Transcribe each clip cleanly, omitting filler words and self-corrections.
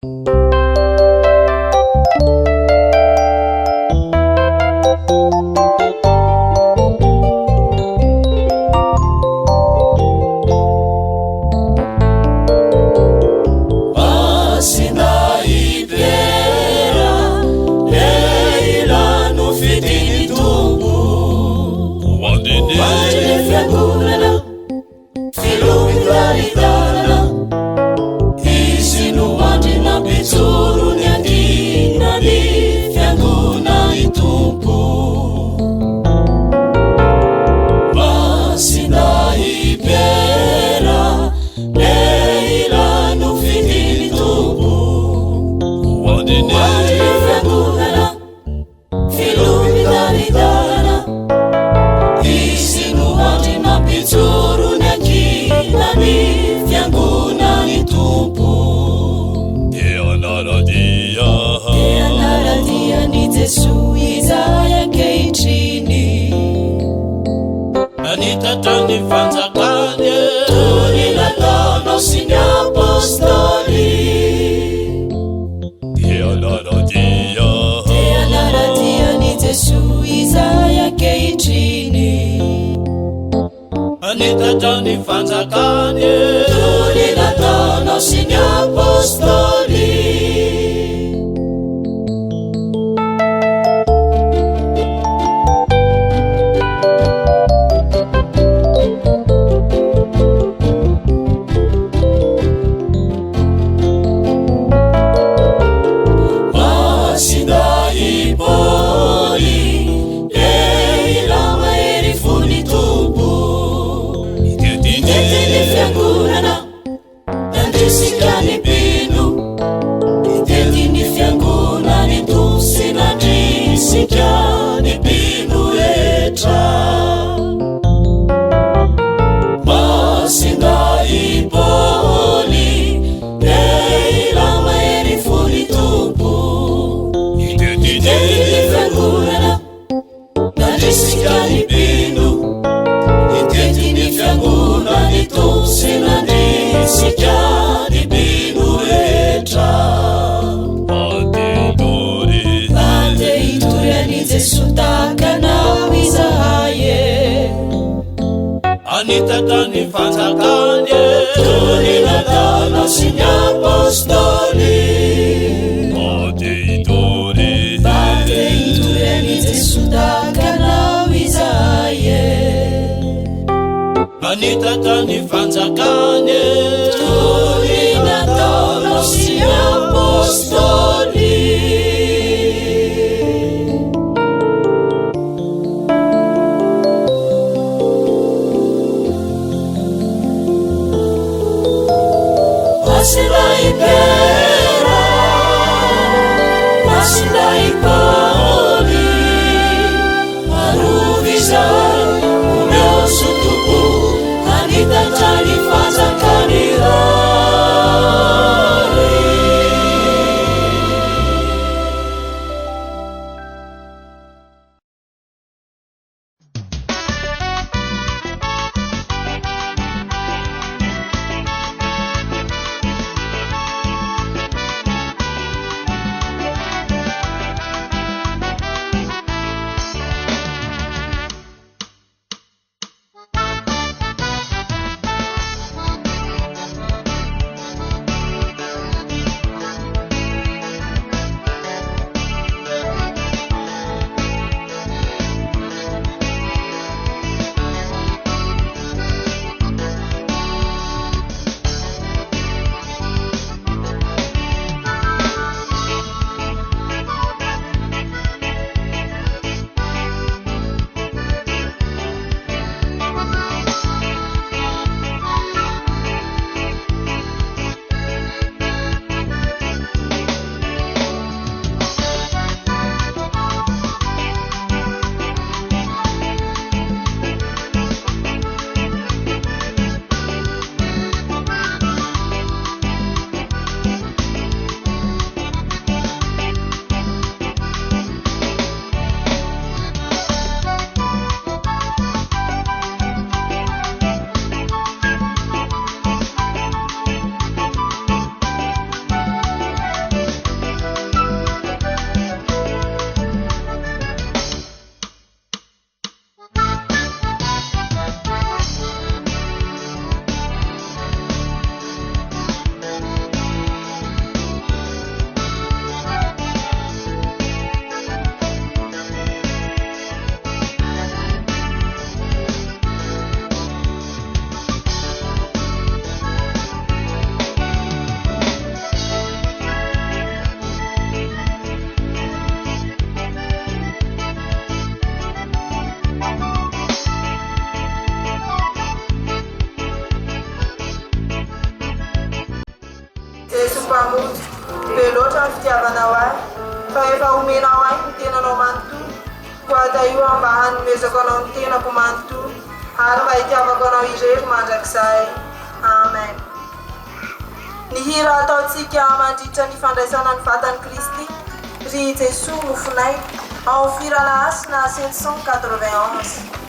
Anita Tani Fazakani loatra ny fitiavanao ahy fa efa omenao ahy ny tenanao manontolo ko ata io aho mba hanomezako anao ny tenako manontolo ary mba hitiavako anao irery mandrakizay. Amen. Ny hira ataontsika mandritra ny fandraisana ny vatan'i Kristy ry Jesoa nofonay ao firalaasina 791.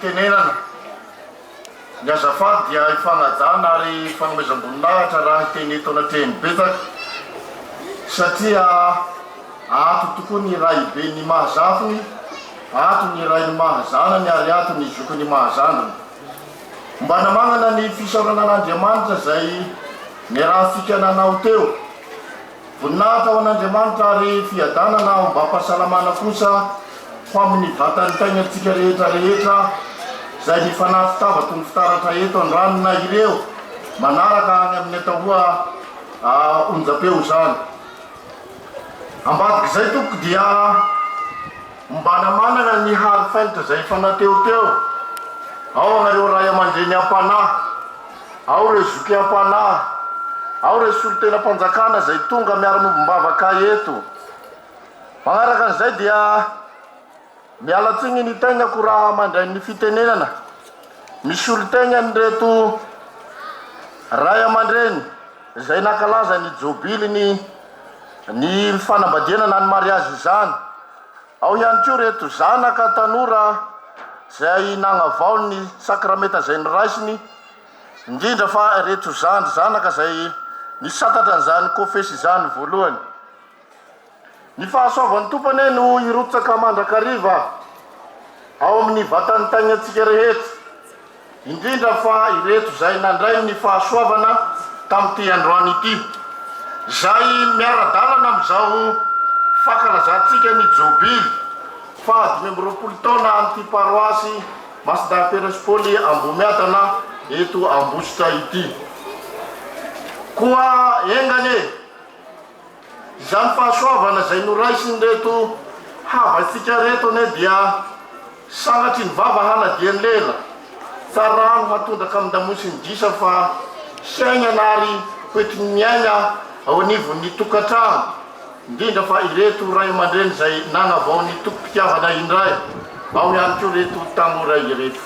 fitenenana ny azafady dia ifagnajana ary fanomezam-boninahitra raha hiteny eto anatrehany betsaka satria ato tokoa ny raibe ny mahazafiny ato ny ray ny mahazanany ary ato ny zokony mahazanany mba namagnana ny fisaorana an'Andriamanitra zay niarahantsika nanao teo voninahitra ao an'Andriamanitra ary fiadanana mba hampasalamana kosa ho amin'ny vatany taignatsika rehetra zay nifanatitava tony fitaratra eto andranona ireo manaraka agny amin'ny atahoa onjapeo zany ambadiky zay toko dia mba namanana ny hary failitra zay fanateoteo ao agnareo ray aman-dreny am-panahy ao re zoky am-panahy ao re solotena mpanjakana zay tonga miara-mombom-bavaka eto magnaraka an'izay dia mialatsigny ny tegnako raha mandray ny fitenenana misy olo-tegna ny reto ray aman-dreny zay nakalaza ny jobily ny fanambadiana ny mariazy izany ao ihany koa reto zanaka tanora zay nagnavao ny sakramenta zay niraisiny indrindra fa reto zanaka zay nisatatra an'izany kofesy zany voalohany ny fahasoavan'ny tompany no irotsaka mandrakariva ao amin'ny vatany taignatsika rehetra indrindra fa ireto zay nandray ny fahasoavana tamin'ity androany ity zay miara-dalana am'izao fankalazantsika ny jobily fa 20 taona an'ity paroasy Masda Perespoli Ambomiadana eto Ambositra ity koa engane zany fahasoavana zay noraisiny reto havatsika reto ne dia sangatry ny vava haladiany lela tsarano hatondaka amin'ny damosi ny disa fa saigna nary hoetiny miaina ao anivon'ny tokantrano indrindra fa ireto ray aman-dreny zay nagnavao ny tokom-pitiavana indray ao ihany koa reto tanora ireto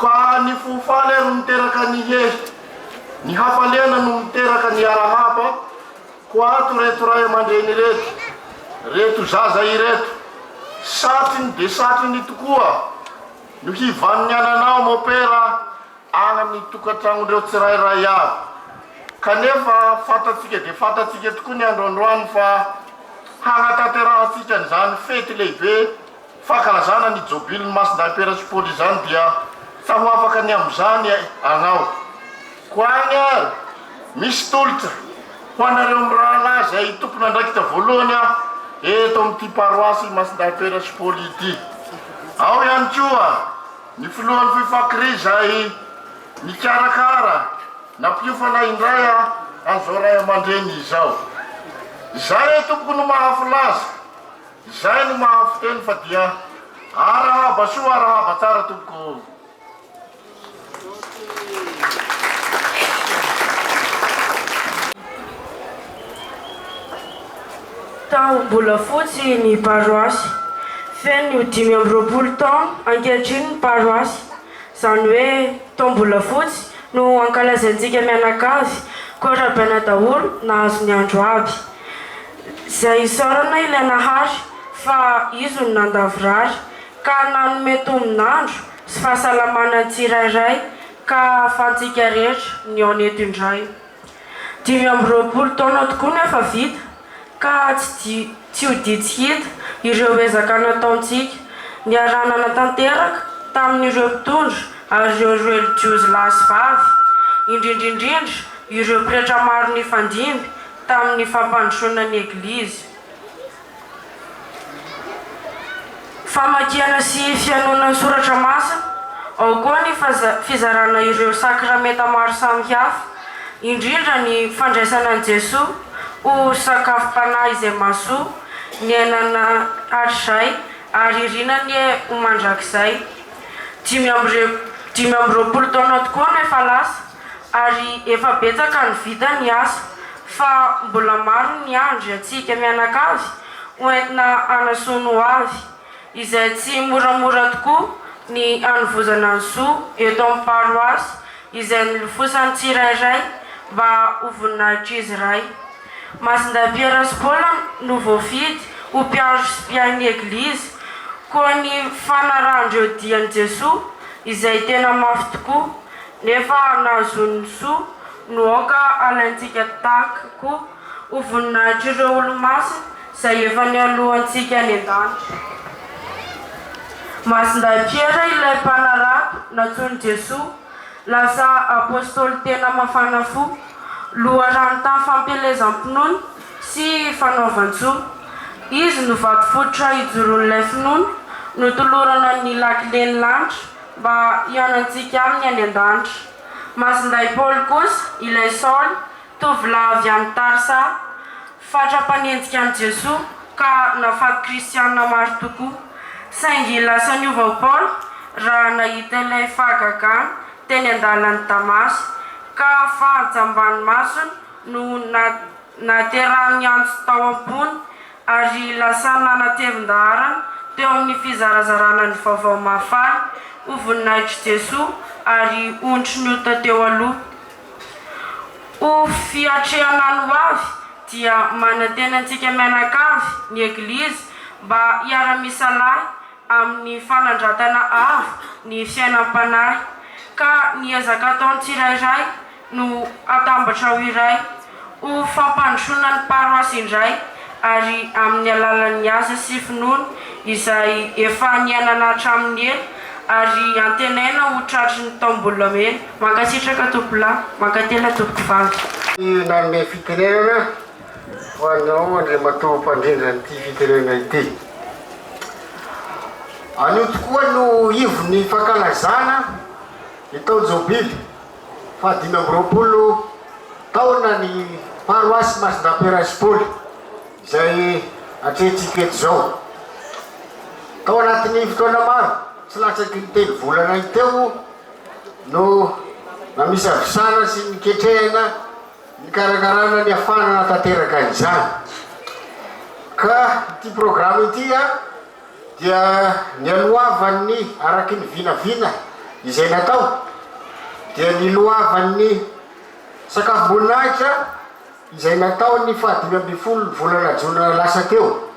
ka ny fofaly no miteraka ny ny hafaliana no miteraka ny arahapa ko ato reto ray aman-dreny reto zaza ireto satriny de satriny tokoa no hivan'ny ananao mopera agny tokantragnondreo tsirairay avy kanefa fatatsika de fatatsika tokoa ny androandroany fa hagnataterahatsika n'izany fety lehibe fankalazana ny jobily Masda Perespoli zany dia sa ho afaka ny am'izany agnao ko agny ary misy tolotra ho anareo am'raha lahy zay tompona andraikita voalohany eto amin'ity paroasy Masda Perespoli ity ao ihany koa ny filohan'ny fifakry zay nikarakara napiofana indray an'izao ray aman-dreny izao zay tompoko no mahafilaza zay no mahafiteny fa dia arahaba soa arahaba tsara tompoko tao mbola fotsy ny paroasy feno 20 taona ankehitriny ny paroasy zany hoe tao mbola fotsy no ankalazantsika mianakavy korabaina daholo nahazo ny andro aby zay isorana ilaina hary fa izo ny nandavorary ka nanome tombinandro sy fahasalamana tsirairay ka ahafahantsika rehetra ny ao neto indray 20 taona tokoa no efa vita ka tsy ho ditsikita ireo ezaka nataontsika ny aranana tanteraka tamin'ireo mpitondra ary ireo religiozy lahy sy vavy indrindrindrindra ireo mpirehetra maro ny fandimby tamin'ny fampandrosoana ny eglizy famakiana sy fianonana soratra masina ao koa ny fizarana ireo sakramenta maro samihafa indrindra ny fandraisana an' Jesoa ho sakafom-panahy izay masoa ny ainana hatrizay ary irinany ho mandrakizay 20 taona tokoa no efa lasa ary efa betsaka ny vita ny asa fa mbola maro ny andro atsika mianakavy hoentina anasono avy izay tsy moramora tokoa ny anovozana ny soa eto amin'ny paroasy izay nilofosany tsirairay mba ho voninahitra izy ray Masda Perespoli no voafidy ho mpiandro sy mpiain'ny eglizy koa ny fanarandreo dian'i Jesoa izay tena mafy tokoa nefa nahazony soa noaka alaintsika takoko ho voninahitra ireo olo-masina izay efa nialohantsika any an-danitra. Masinday Piera ilay mpanarato natsony Jesoa lasa apôstôly tena mafana fo, loharano tamin'ny fampelezam-pinoana sy fanaovan-tsoa. Izy no vato fototra hijoron'ilay finoana notolorana ny lakileny lanitra mba hianantsika aminy any an-danitra. Masinday Paoly kosa ilay Saoly tovolahy avy any Tarsa, fatra-panenjika an'i Jesoa ka nafaty kristianina maro tokoa. Saingy lasa niova Paoly raha nahita ilay fahagagana teny an-dalan'ny Damasy ka fahajambany masony no naterahany antso tao ambony ary lasa nanatevin-daharana teo amin'ny fizarazarana ny vaovao mahafaly ho voninahitry Jesoa ary ondry ny ota teo aloha. Ho fiatrehana ho avy dia manatenantsika mianakavy ny Eglizy mba hiara-misalahy amin'ny fanandratana avo ny fiainam-panahy, ka ny ezaka ataony tsirairay no atambatra ho iray ho fampandrosoana ny paroasy indray ary amin'ny alalan'ny asa sy finoana izay efa niainana hatramin'ny ela ary antenaina ho tratry ny taom-bolamena. Mankasitraka tompolahy, mankatela tompom-bavy. Nanome fitenenana ho anao Andriamatoa mpandrindra n'ity fitenenana ity. Anio tokoa no ivony fankalazana ny tao Jobily 520 taona ny paroasy Masinday Perasipôly izay atrehintsika eto zao. Tao anatin'ny fotoana maro tsy latsaky ny 3 volana teo no namisy avisana sy niketrehana ny karakarana ny afana natateraka an'izany. Ka ity programa ity dia nialoavan'ny araky ny vinavina izay natao dia niloavan'ny sakafom-boninahitra izay natao ny 5 volana Jona lasa teo.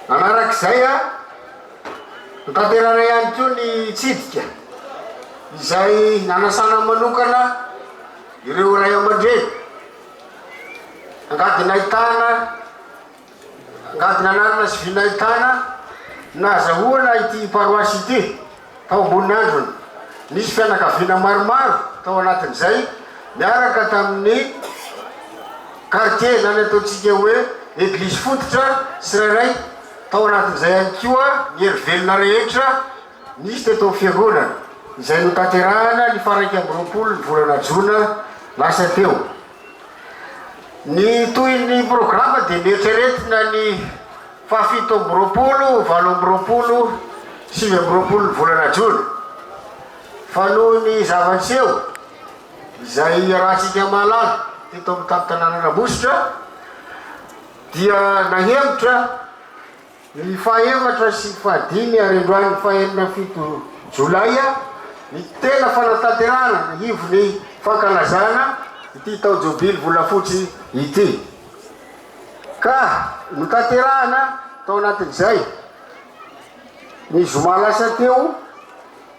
Manarak'izay notanterana ihany koa ny tsidika izay nanasana manokana ireo ray aman-dreny angady nanarina sy vinahitana nazahoana ity paroasy ity tao ambony androny. Nisy fianakaviana maromaro tao anatin'izay miaraka tamin'ny quartier zany ataontsika hoe Eglizy fototra tsirairay tao anatin'izay ihany koa ny herivelona rehetra nisy teto fiangonana izay notanterahana ny 20 volana Jona lasa teo. Ny toy ny programa dia nieritreretina ny 7 volana Jona fa noho ny zava-niseho izay rahantsika malala teto amin'ny tampon-tanàna Namositra dia nahembotra ny 4 sy 5 arendroany 27 Jolay ny tena fanatanterahana ny ivony fankalazana ity tao Jobily volafotsy ity. Ka notanterahana tao anatin'izay ny zoma lasa teo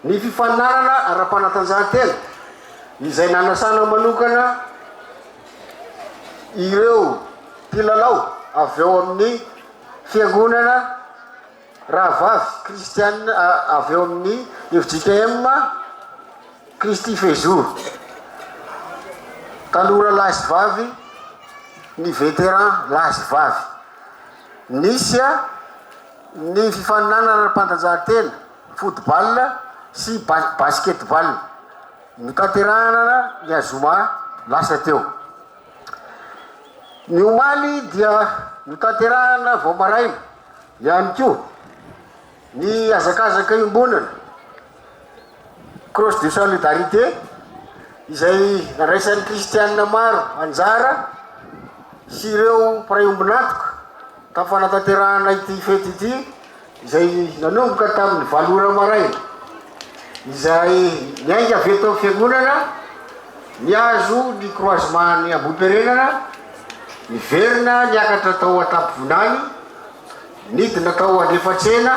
ny fifanarana ara-panatanjahantena izay nanasana manokana ireo mpilalao avy eo amin'ny fiangonana rahavavy kristianina avy eo amin'ny FJKM Kristi Fejour, tanora lasy vavy, ny vétéran lasy vavy. Nisy ny fifaninana ara-panatanjahantena football sy basketball notanterahana ny azoma lasa teo. Ny omaly dia notanterahana vao maraina ihany koa ny azakazaka iombonana cross de solidarité izay nandraisan'ny kristianina maro anjara sy ireo mpiray ombinatoka tamin'ny fanatanterahana ity fety ity izay nanomboka tamin'ny 7 ora maraina izay niainga avy eto amin'ny fiangonana niazo ny croisement ny ambohiperenana niverina niakatra tao an-tampivonany nidina tao andrefatsena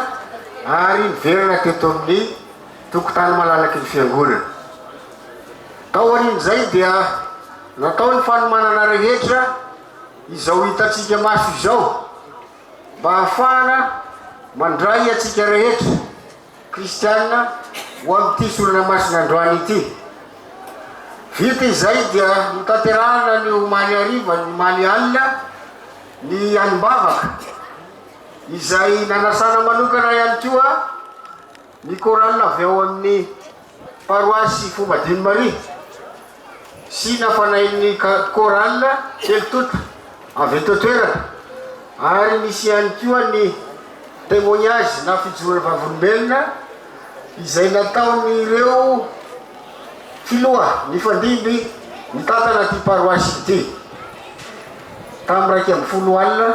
ary niverina teto amin'ny tokotany malalaky ny fiangonana. Tao arin'izay dia natao ny fanomanana rehetra izao hitatsika maso izao mba hahafahana mandray atsika rehetra kristianina ho amin'ity solona masina androany ity. Vita izay dia notanterahana ny omaly ariva, ny omaly alina, ny animbavaka izay nanasana manokana ihany koa ny koralina avy ao amin'ny paroasy Fombadimy Maria sy nafanain'ny koralina Telitota avy eto toerana, ary misy ihany koa ny témoignage na fijoroana vavolombelona izay nataony ireo filoha ny fandimby ny tantana ty paroasy ity tamin'ny 12 alina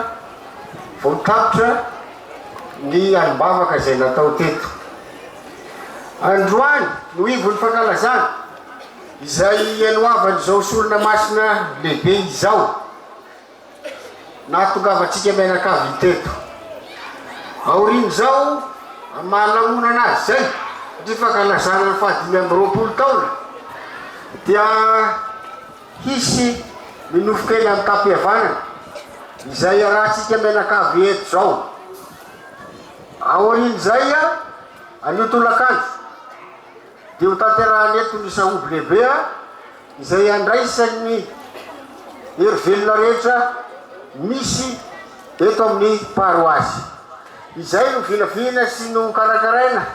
vao tapitra ny animbavaka izay natao teto. Androany no ivony fankalazana izay ianoavan'izao solona masina lehibe izao natongavatsika mianakavy teto. Aorian'izao mahalamonana azy zay satria fankalazana ny 520 taona dia hisy minofokely amin'ny tapihavanana izay arahantsika mianakavy eto zao. Aorian'izay anotolakandro dia ho tanterahany eto ny saoby lehibe izay andraisan'ny herivelona rehetra misy eto amin'ny paroasy. Izay no vinavina sy no karakaraina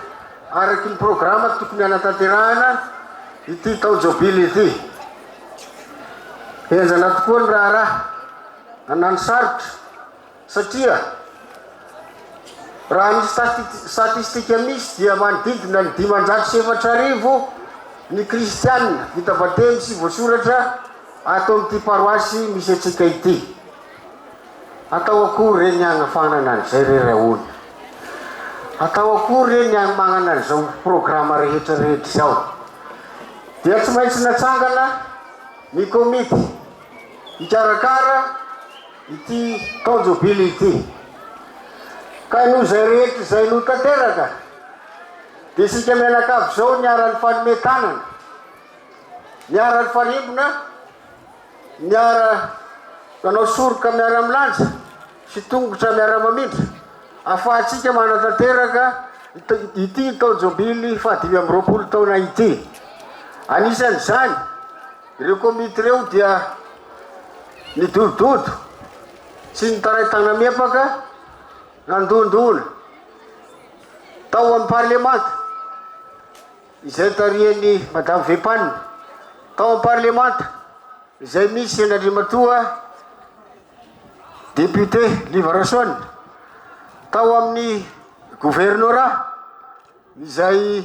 araky ny programa tokony anatanterahana ity taojobily ity. Henjana tokoa ny raha anany sarotra satria raha ny statistika misy dia manodidina ny 507,000 ny kristianina vita batemy sy voasoratra ato amin'ity paroasy misy atsika ity. Atao akory reny agnafanana an'izay rerahony, atao akory reny agmagnana an'izao programa rehetra zao. Dia tsy maintsy natsangana ny komity hikarakara ity taojobily ity. Ka noho zay rehetra zay no tanteraka dia sika mianakavy zao niara-ny fanometanana, niara-ny farimbona, niara nanao soroka miara milanja sy tongotra miara mamindra ahafahantsika manatanteraka ity taojobily 520 taona ity. Anisan'izany ireo komity reo dia nidododo sy nitaraitana miepaka nandondona tao amin'ny parlemanta izay tarihan'ny madame Vepanina, tao amin'ny parlemanta izay misy Andrimatoa député Livarason, tao amin'ny gouvernorat izay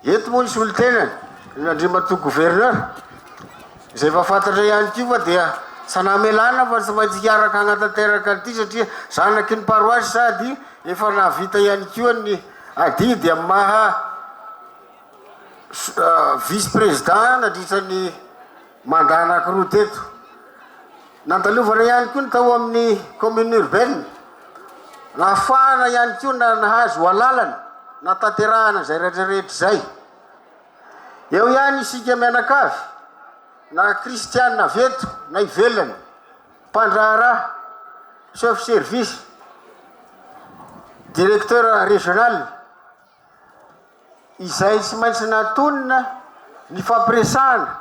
eto moa nisy olo-tenany Andrimatoa gouverneur izay fafantatra ihany koa dia sanamelana fa tsy maintsy hiaraka hanatanteraka ity satria zanaky ny paroasy sady efa navita ihany koa ny adidy amin'ny maha vice président nadritrany mandat anankiroa teto. Nandalovana ihany koa ny tao amin'ny commune urbaine nahafahana ihany koa na nahazo alalana natanterahana zay rehetrarehetra zay. Eo ihany isika mianakavy na kristianina veto na ivelany, mpandraharaha, chef service, directeur régional izay tsy maintsy natonina ny fampiresahana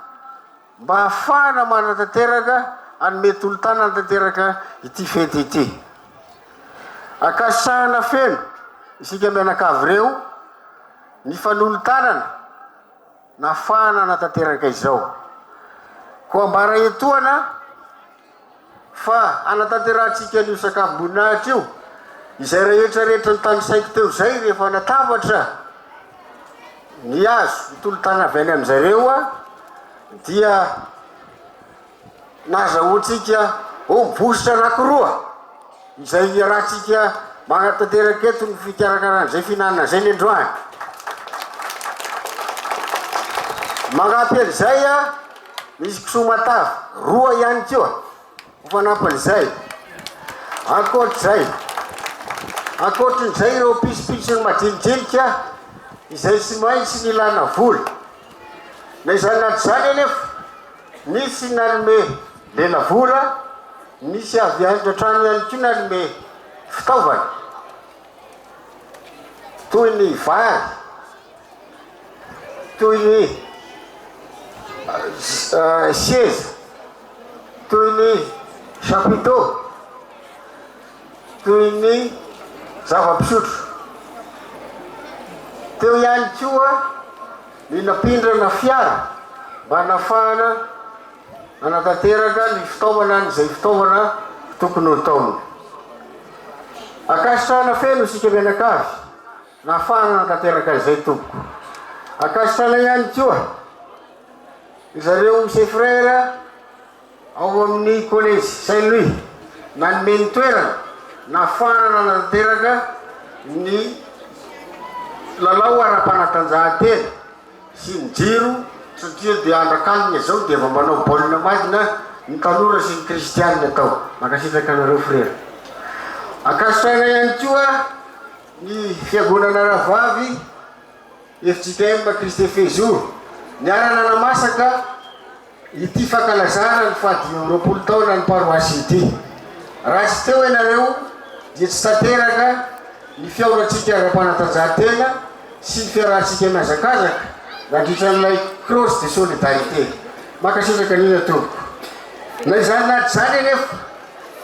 mba hahafahana manatanteraka anome tolotana anatanteraka ity fety ity. Akasahana feno isika mianakavy reo ny fanolotanana nahafahana anatanteraka izao. Ko ambara etoana fa anatanterantsika an'io sakafom-boninahitra io izay rehetrarehetra ny tany saiko teo zay rehefa natavatra ny azo nitolotana avy any amin'izareo dia nazahoantsika bositra anankiroa izay iarahantsika magnatanteraka eto ny fikarakaran'izay finanana zay ny androany. Magnampy an'izay misy kisomatavy roa ihany koa hofanampin'izay. Ankoatrin'izay ireo pisopitso fotsiny majinijinika izay tsy maintsy nilana vola na izany naty zany anefa misy nanome lela vola misy avy andratrany ihany koa nanome fitaovana toy ny vary toy ny seza toy ny chapiteau toy ny zava-pisotro teo ihany koa ny napindrana fiara mba nafahana nanatanteraka ny fitaovana n'izay fitaovana tokony ho taony akasitrana feno isika mianakavy nafahana nanatanteraka izay tompoko akasitrana ihany koa zareo ses frères ao amin'ny collège Saint-Louis nanome ny toerana nafahana nanatanteraka ny lalao ara-panatanjahantena sy ny jiro satria dia andrakanina zao dia efa manao baolina madina ny tanora sy ny kristianina atao makasitraka anareo frère akasitrana ihany koa ny fiagonana rahavavy FJKM Kristy Fezo niarana namasaka ity fankalazana ny fahadimy taona ny paroasy ity raha tsy teo ianareo dia tsy tanteraka ny fiaorantsika ara-panatanjahantena sy ny fiarahantsika miazakazaka nandritran'ilay cross de solidarité makasitraka an'iny tompoko na izany naty zany anefa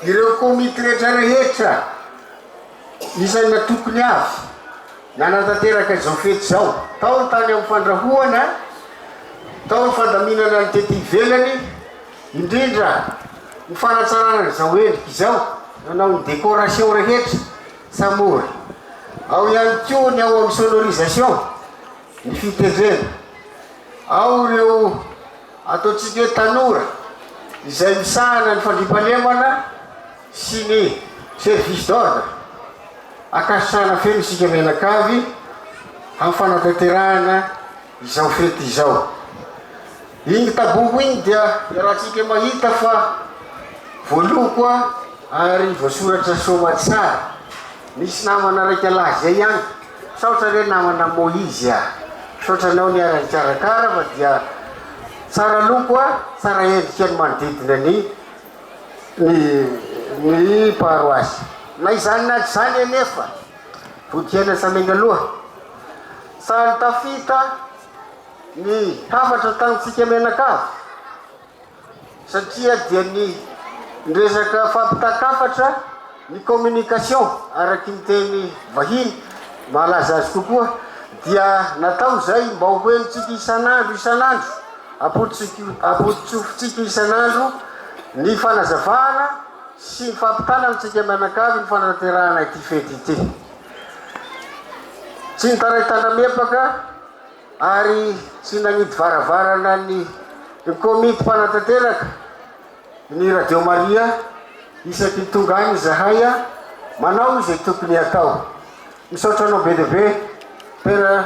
ireo komity rehetra isany na tokony avy nanatanteraka izao fety zao tao ny tany amin'ny fandrahoana tao ny fandaminana ny tety ivelany indrindra ny fanatsarana zao endriky izao nanao ny décoration rehetra samory ao ihany koa ny ao amin'ny sonorisation ny fitendrena ao ireo ataotsika hoe tanora izay misahana ny fandrimpalemana sy ny service d'ordre akasitrana feno isika mianakavy amin'ny fanatanterahana izao fety izao igny taboko igny dia rahatsika mahita fa voalokoa ary voasoratra somatsara misy namana raiky alahy zay ihany saotra re namana Moizy saotra anao niarany karakara fa dia tsara lokoa tsara endrika ny manodidina ny paroasy na izany naty zany anefa vodiana samengaloha sary tafita ny hafatra tanitsika mianakavy satria dia ny resaka fampitakafatra ny communication araky ny teny vahiny malaza azy kokoa dia natao zay mba hoenitsika isanandro apotsofotsika isanandro ny fanazavana sy ny fampitana amintsika mianakavy ny fanatanterahana ity fety ity tsy nitaray tandramepaka ary tsy nanidy varavarana ny komity mpanatanteraka ny Radio Maria isaky ny tonga any zahay manao izay tokony atao misaotra anao be deaibe père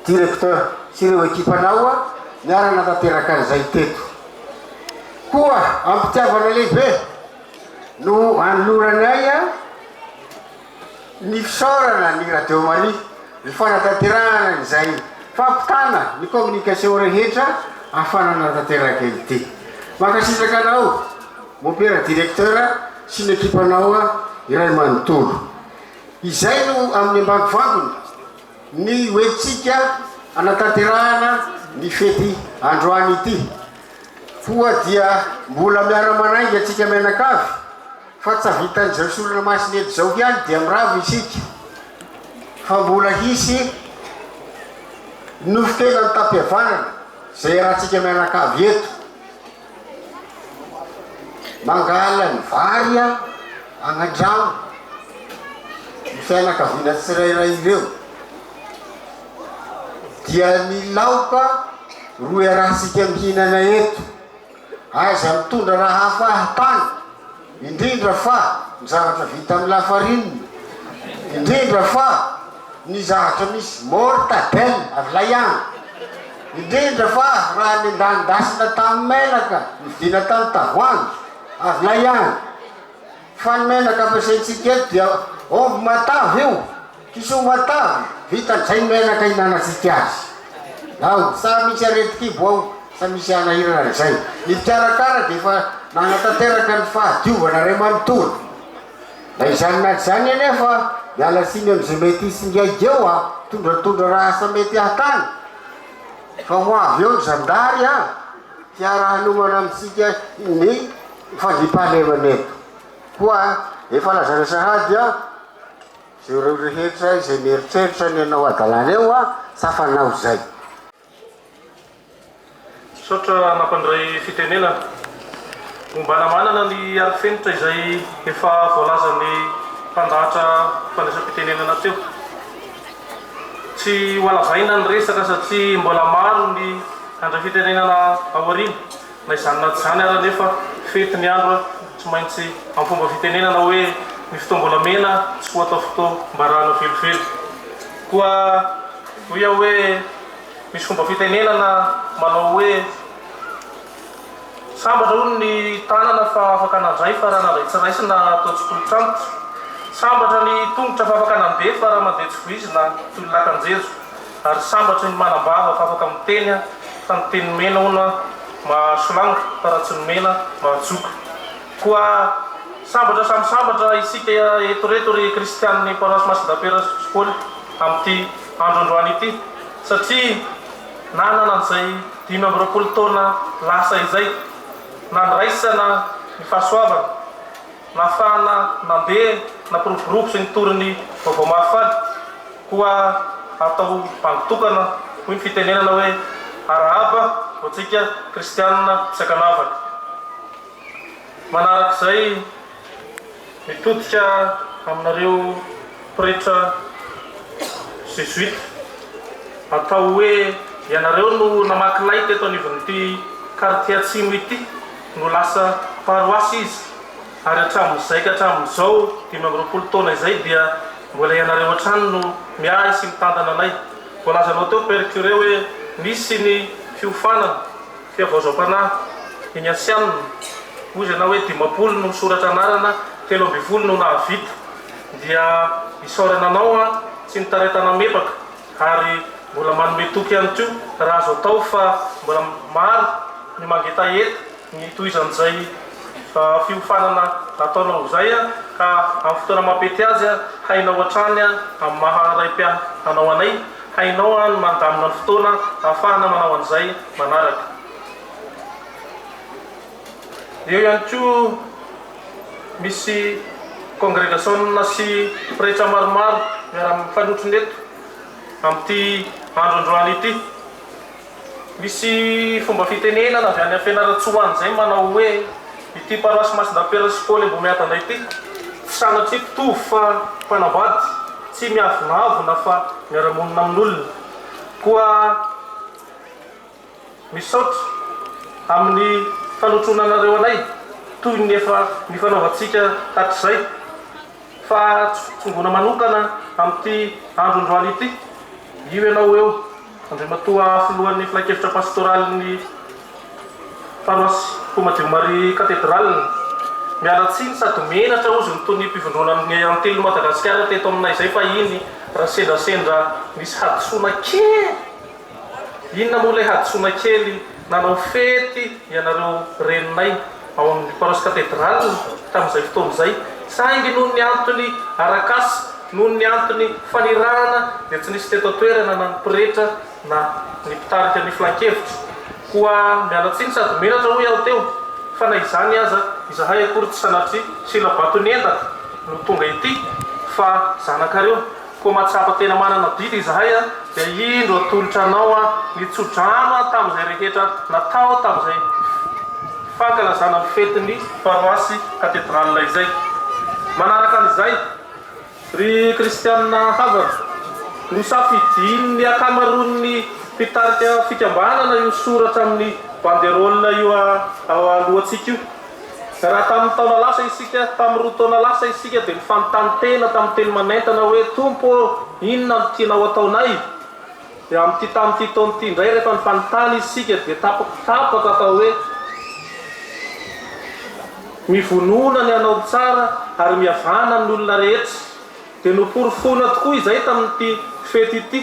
directeur sy ireo ekipanao niarana tanteraka an'izay teto koa ampitiavana lehibe no anoloranay ny fisaorana ny Radio Maria ny fanatanterahana izay fampitana ny communication rehetra ahafanana tanteraka ity makasitraka anao mon père directeur sy ny ekipanao iray manontolo izay no amin'ny ambavagony ny oetsika anatanterahana ny fety androany ity foa dia mbola miara-manaingy atsika mianakavy fa tsy havitan'izao solona masiny eto zao ihany dia miravo isika fa mbola hisy nofotena ny tampiavanana zay rahatsika mianakavy eto mangala ny vary agnadrano ny fianakaviana tsirairay ireo dia ny laoka roy arahatsika mihinana eto aza mitondra raha hafa tany indrindra fa ny zavatra vita amin'ny lafarinina indrindra fa ny zavatra misy mortadelle avy layana indrindra fa raha ny andandasina tamin'ny menaka nividina tamin'ny tavoangy avy layana fa ny menaka ampiasaintsika eto dia omby matavy io kisomata vitan'izay menaka inanasika azy ao sa misy aretikibo ao sa misy anahirana zay ny mpikarakara de fa nanatanteraka ny fahadiovana ray manontolo da izany naty zany anefa miala siny am'izay mety isingaigeo a tondratondra raha asa mety ahtany fa ho avy eo ny zandary a tiarahanomana amitsika ny fandrimpahalemana eto koa efa lazana sahady a zay reo rehetra izay mieritreritra ny anao adalana eo a safanao zay sotra nampandray fitenenana mombana manana ny arifenitra izay efa voalazan'ny mpandahatra fandraisam-pitenenana teo tsy hoalavaina ny resaka satria mbola maro ny andra fitenenana aoriana na izany naty zany ara nefa fety ny andro tsy maintsy amin'ny fomba fitenenana hoe ny fotoam-bolamena tsy ho atao fotoam-barana velively koa hoia hoe misy fomba fitenenana manao hoe sambatra hono ny tanana fa afaka nandray fa raha nandray tsy raisy na atao tsikolotrantitra sambatra ny tongotra fa afaka nandeha fa raha mandeha tsy voizy na tololakan-jezo ary sambatra ny manambava fa afaka miteny fa ny teny mena hono masolanga fa raha tsy ny mena mahajoka koa sambatra samy sambatra isika etoreto ry kristianny paroisse Masdapera Spoly amin'ity androandroany ity satria nanana an'izay 5 taona lasa izay nandraisana ny fahasoavana nafana nandeha napiroborobo sy ny toriny vaovao mahafaly koa atao mpangitokana hoy ny fitenenana hoe arahaba ho tsika kristianina pisakanavaka manarak'izay mitodika aminareo pretra jésuite atao hoe ianareo no namakilay teto anivon'ity quartier atsimo ity no lasa paroasy izy ary hatramin'izay ka hatramin'izao 5 taona izay dia mbola ianareo an-trano no miay sy mitantana anay voalazanao teo père curé hoe nisy ny fiofanana fiavaozam-panahy iny asianina ozy anao hoe 50 no misoratra anarana 30 no nahavita dia isaorana anao a tsy nitaretana mepaka ary mbola manome toky ihany ko raha azo atao fa mbola maro ny mangeta eta ny toizan'izay fiofanana nataonao zay a ka amin'ny fotoana mampety azy a hainao an-trany a amin'ny maharay-pia anao anay hainao a ny mandamina ny fotoana ahafahana manao an'izay manaraka eo ihany ko misy congrégation sy pretra maromaro miara-mifanotrony eto amin'ity androandroany ity misy fomba fitenenana avy any ampianaratsoany zay manao hoe ity paroisse Masdapera Spoly mbo miatandray ity tsy sanatry mpitovy fa mpanambady tsy miavonavona fa miara-monina amin'olona koa misaotra amin'ny fanotronanareo anay toy ny efa mifanaovantsika hatrizay fa tsongona manokana amin'ity androandroany ity io ianao eo andray matoa filohan'ny filakevitra pastoraly paroisse Pomadio Marie cathédrale mialatsiny sady menatra ozy nytony mpivondronan'ny antelo Madagasikara teto aminay zay fa iny raha sendrasendra misy hadisoana kely inona moa lay hadisoana kely nanao fety ianareo reninay ao amin'ny paroisse cathédrale tamin'izay fotoana zay saingy noho ny antony arakasy noho ny antony fanirahana dia tsy nisy teto toerana na ny pretra na ny mpitarika ny filankevitra koa mialatsiny sady menatra hoy aho teo fa na izany aza izahay akory tsy sanatry sila batony endaka no tonga ity fa zanakareo koa mahatsapa tena manana dity izahay a dia indro atolotra anao a nitsodrano a tamin'izay rehetra natao tamin'izay fankalazana ny fetiny paroasy cathédrale izay manaraka an'izay ry kristianina havana no safidiny ny akamaroan'ny mpitarika fikambanana io soratra amin'ny banderole io ao alohantsika io raha tamin'ny taona lasa isika tamin'ny 2 taona lasa isika dia nifanontany tena tamin'ny teny manentana hoe tompo inona ny tianao ataonay dia amin'ity tamin'ity taon'ity indray rehefa nifanontany isika dia tapaka atao hoe mivonona ny anao tsara ary miavana amin'ny olona rehetra dia noporofona tokoa izay tamin'ity fety ity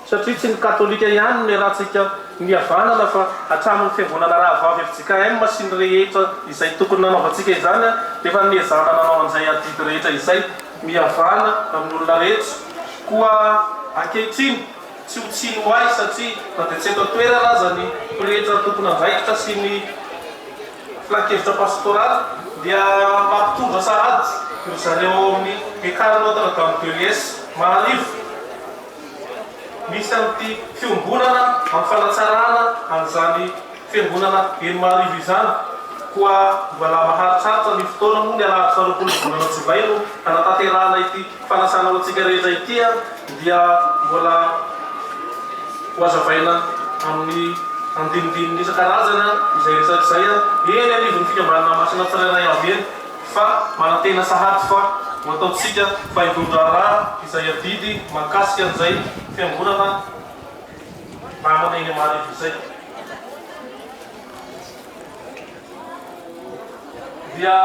satria tsy ny katolika ihany ny rahantsika mihavanana fa hatramin'ny fiangonana rahavavy FJKM sy ny rehetra izay tokony nanaovantsika izany dia efa niezana nanao an'izay adidy rehetra izay mihavana amin'ny olona rehetra koa ankehitriny tsy ho tsiny ho ay satria na dia tsy eto toerana aza ny rehetra tokony andraikitra sy ny filan-kevitra pastoraly dia mampitondra sahady io zareo amin'ny ekara Notre Dame de l'Es Maharivo. Misy amin'ity fiangonana amin'ny fanatsarana an'izany fiangonana eny Maharivo izany koa mbola maharitraritra ny fotoana moa ny alahady faharoapolo volana Jolay no anatanterahana ity fanasana ho antsika rehetra ity dia mbola hoazavaina amin'ny andinindininy isan-karazana izay resak'izay eny anivon'ny fikambanana masina tsirairay avy eny fa manantena sahady fa ho ataontsika fahaindondrara izay adidy mahakasika an'izay fiangonana namana eny Maharivo izay. Dia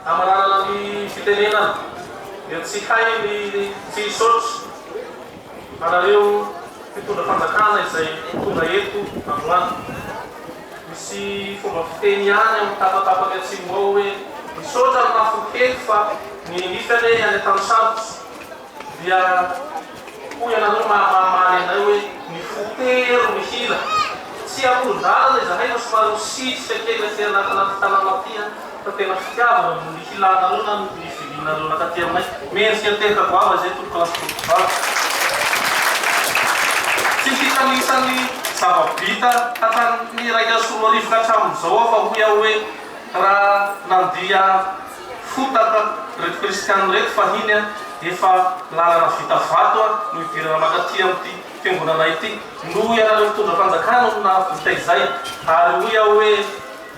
amanana ny fitenenana dia tsy hay ny tsy hisotro anareo fitondra fanjakana izay tonga eto androany. Misy fomba fiteny ihany amin'ny tapatapaka atsimo ao hoe misotra ny nafokely fa ny nifany any an-tany sarotsy dia hoy anareo mahamamaly anay hoe ny fotero ny hila tsy amolon-dalana izahay no somary sisy kely sy anatin'ity tanàna ty fa tena fitiavana ny hilanareo na ny vilinareo nakaty aminay mendrika teraka goava zay tolokalasy tsy hitanisan'ny zava-bita hatrany raika solo arivoka hatramin'izao aho fa hoy aho hoe raha nandia fotaka reto kristiany reto fa hiny efa lalana vita vato no idirana makaty amin'ity fiangonana ity noho ianareo mitondra fanjakana na vita izay ary hoy aho hoe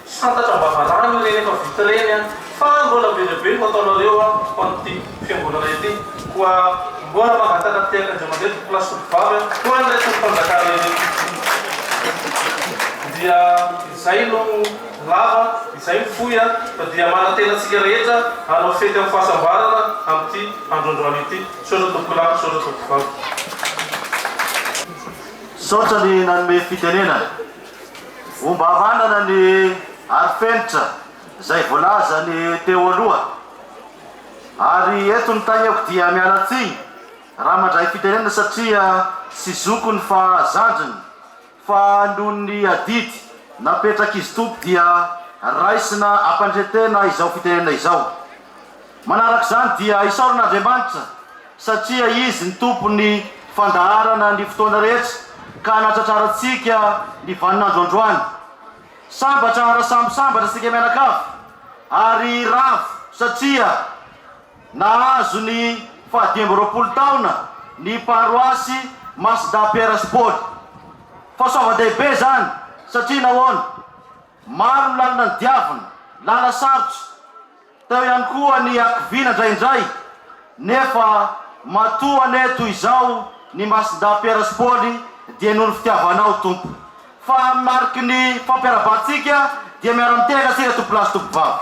santatra mbavarano reny efa vita reny fa mbola beribe no ataonareo ho an'ity fiangonana ity koa mbola magataka teaka andriamandeto plasy vavy koa nray tompanjakana reny dia izay no lava izay mifoy dia manantenatsika rehetra hanao fety amin'ny fahasambarana amin'ity androandroany ity sotra tompolako sotra tompovavy. Sotra ny nanome fitenenana omba havanana ny arifenitra izay voalaza ny teo aloha ary eto ny taniako dia mialatsiny raha mandray fitenenana satria tsy zokony fa zandriny fa noho ny adidy napetraka izy tompo dia raisina ampandretena izao fitenenana izao. Manaraka izany dia isaoran'Andriamanitra satria izy ny tompony fandaharana ny fotoana rehetra ka anatratrarantsika ny vaninandro androany. Sambatra ara sambosambatra sika mianakavy ary ravo satria nahazo ny 20 taona ny paroasy Masda Peraspoly. Fahasoava-dehibe zany satria nahoana maro ny lalana ny diavina lala sarotra teo ihany koa ny akivina indraindray nefa matoa eto izao ny Masda Peraspoly dia noho ny fitiavanao tompo fa mariky ny fampiarabantsika dia miara-miteka sika tompolasy tompovavy.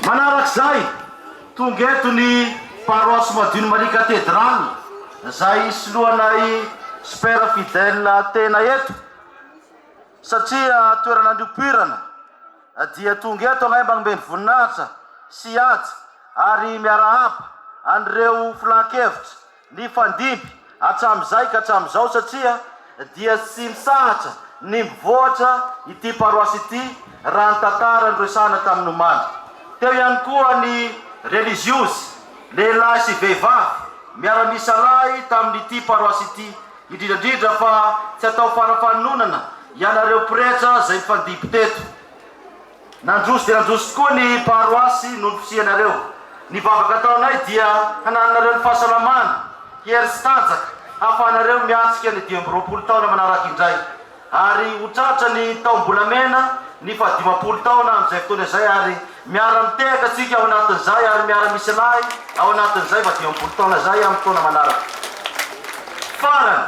Manarak'izay tonga eto ny paroasy Madino Maria Katedraly zay soloanay spera fidèle tena eto satria toerana andriopirana dia tonga eto anay mbanomeny voninahitra sy ady ary miarahaba an'ireo filan-kevitra ny fandimby hatramin'izay ka hatramin'izao satria dia tsy misahatra ny mivoatra ity paroasy ity raha ny tantara ny resahana tamin'ny omaly. Teo ihany koa ny religiosy lehilahy sy vehivavy miara-misa lahy tamin'ity paroasy ity indrindrandrindra fa tsy atao farafanonana ianareo pretra zay mifandimby teto. Nandroso dia nandroso tokoa ny paroasy noho ny fisianareo. Ny vavaka ataonay dia hananareo ny fahasalamana hery sy tanjaka hahafahanareo miantsika ny 20 taona manaraka indray ary hotratra ny taom-bolamena ny 15 taona amin'izay fotoana izay ary miara-miteka atsika ao anatin'izay ary miara-misy lahy ao anatin'izay 15 taona zay amin'ny fotoana manaraka. Farany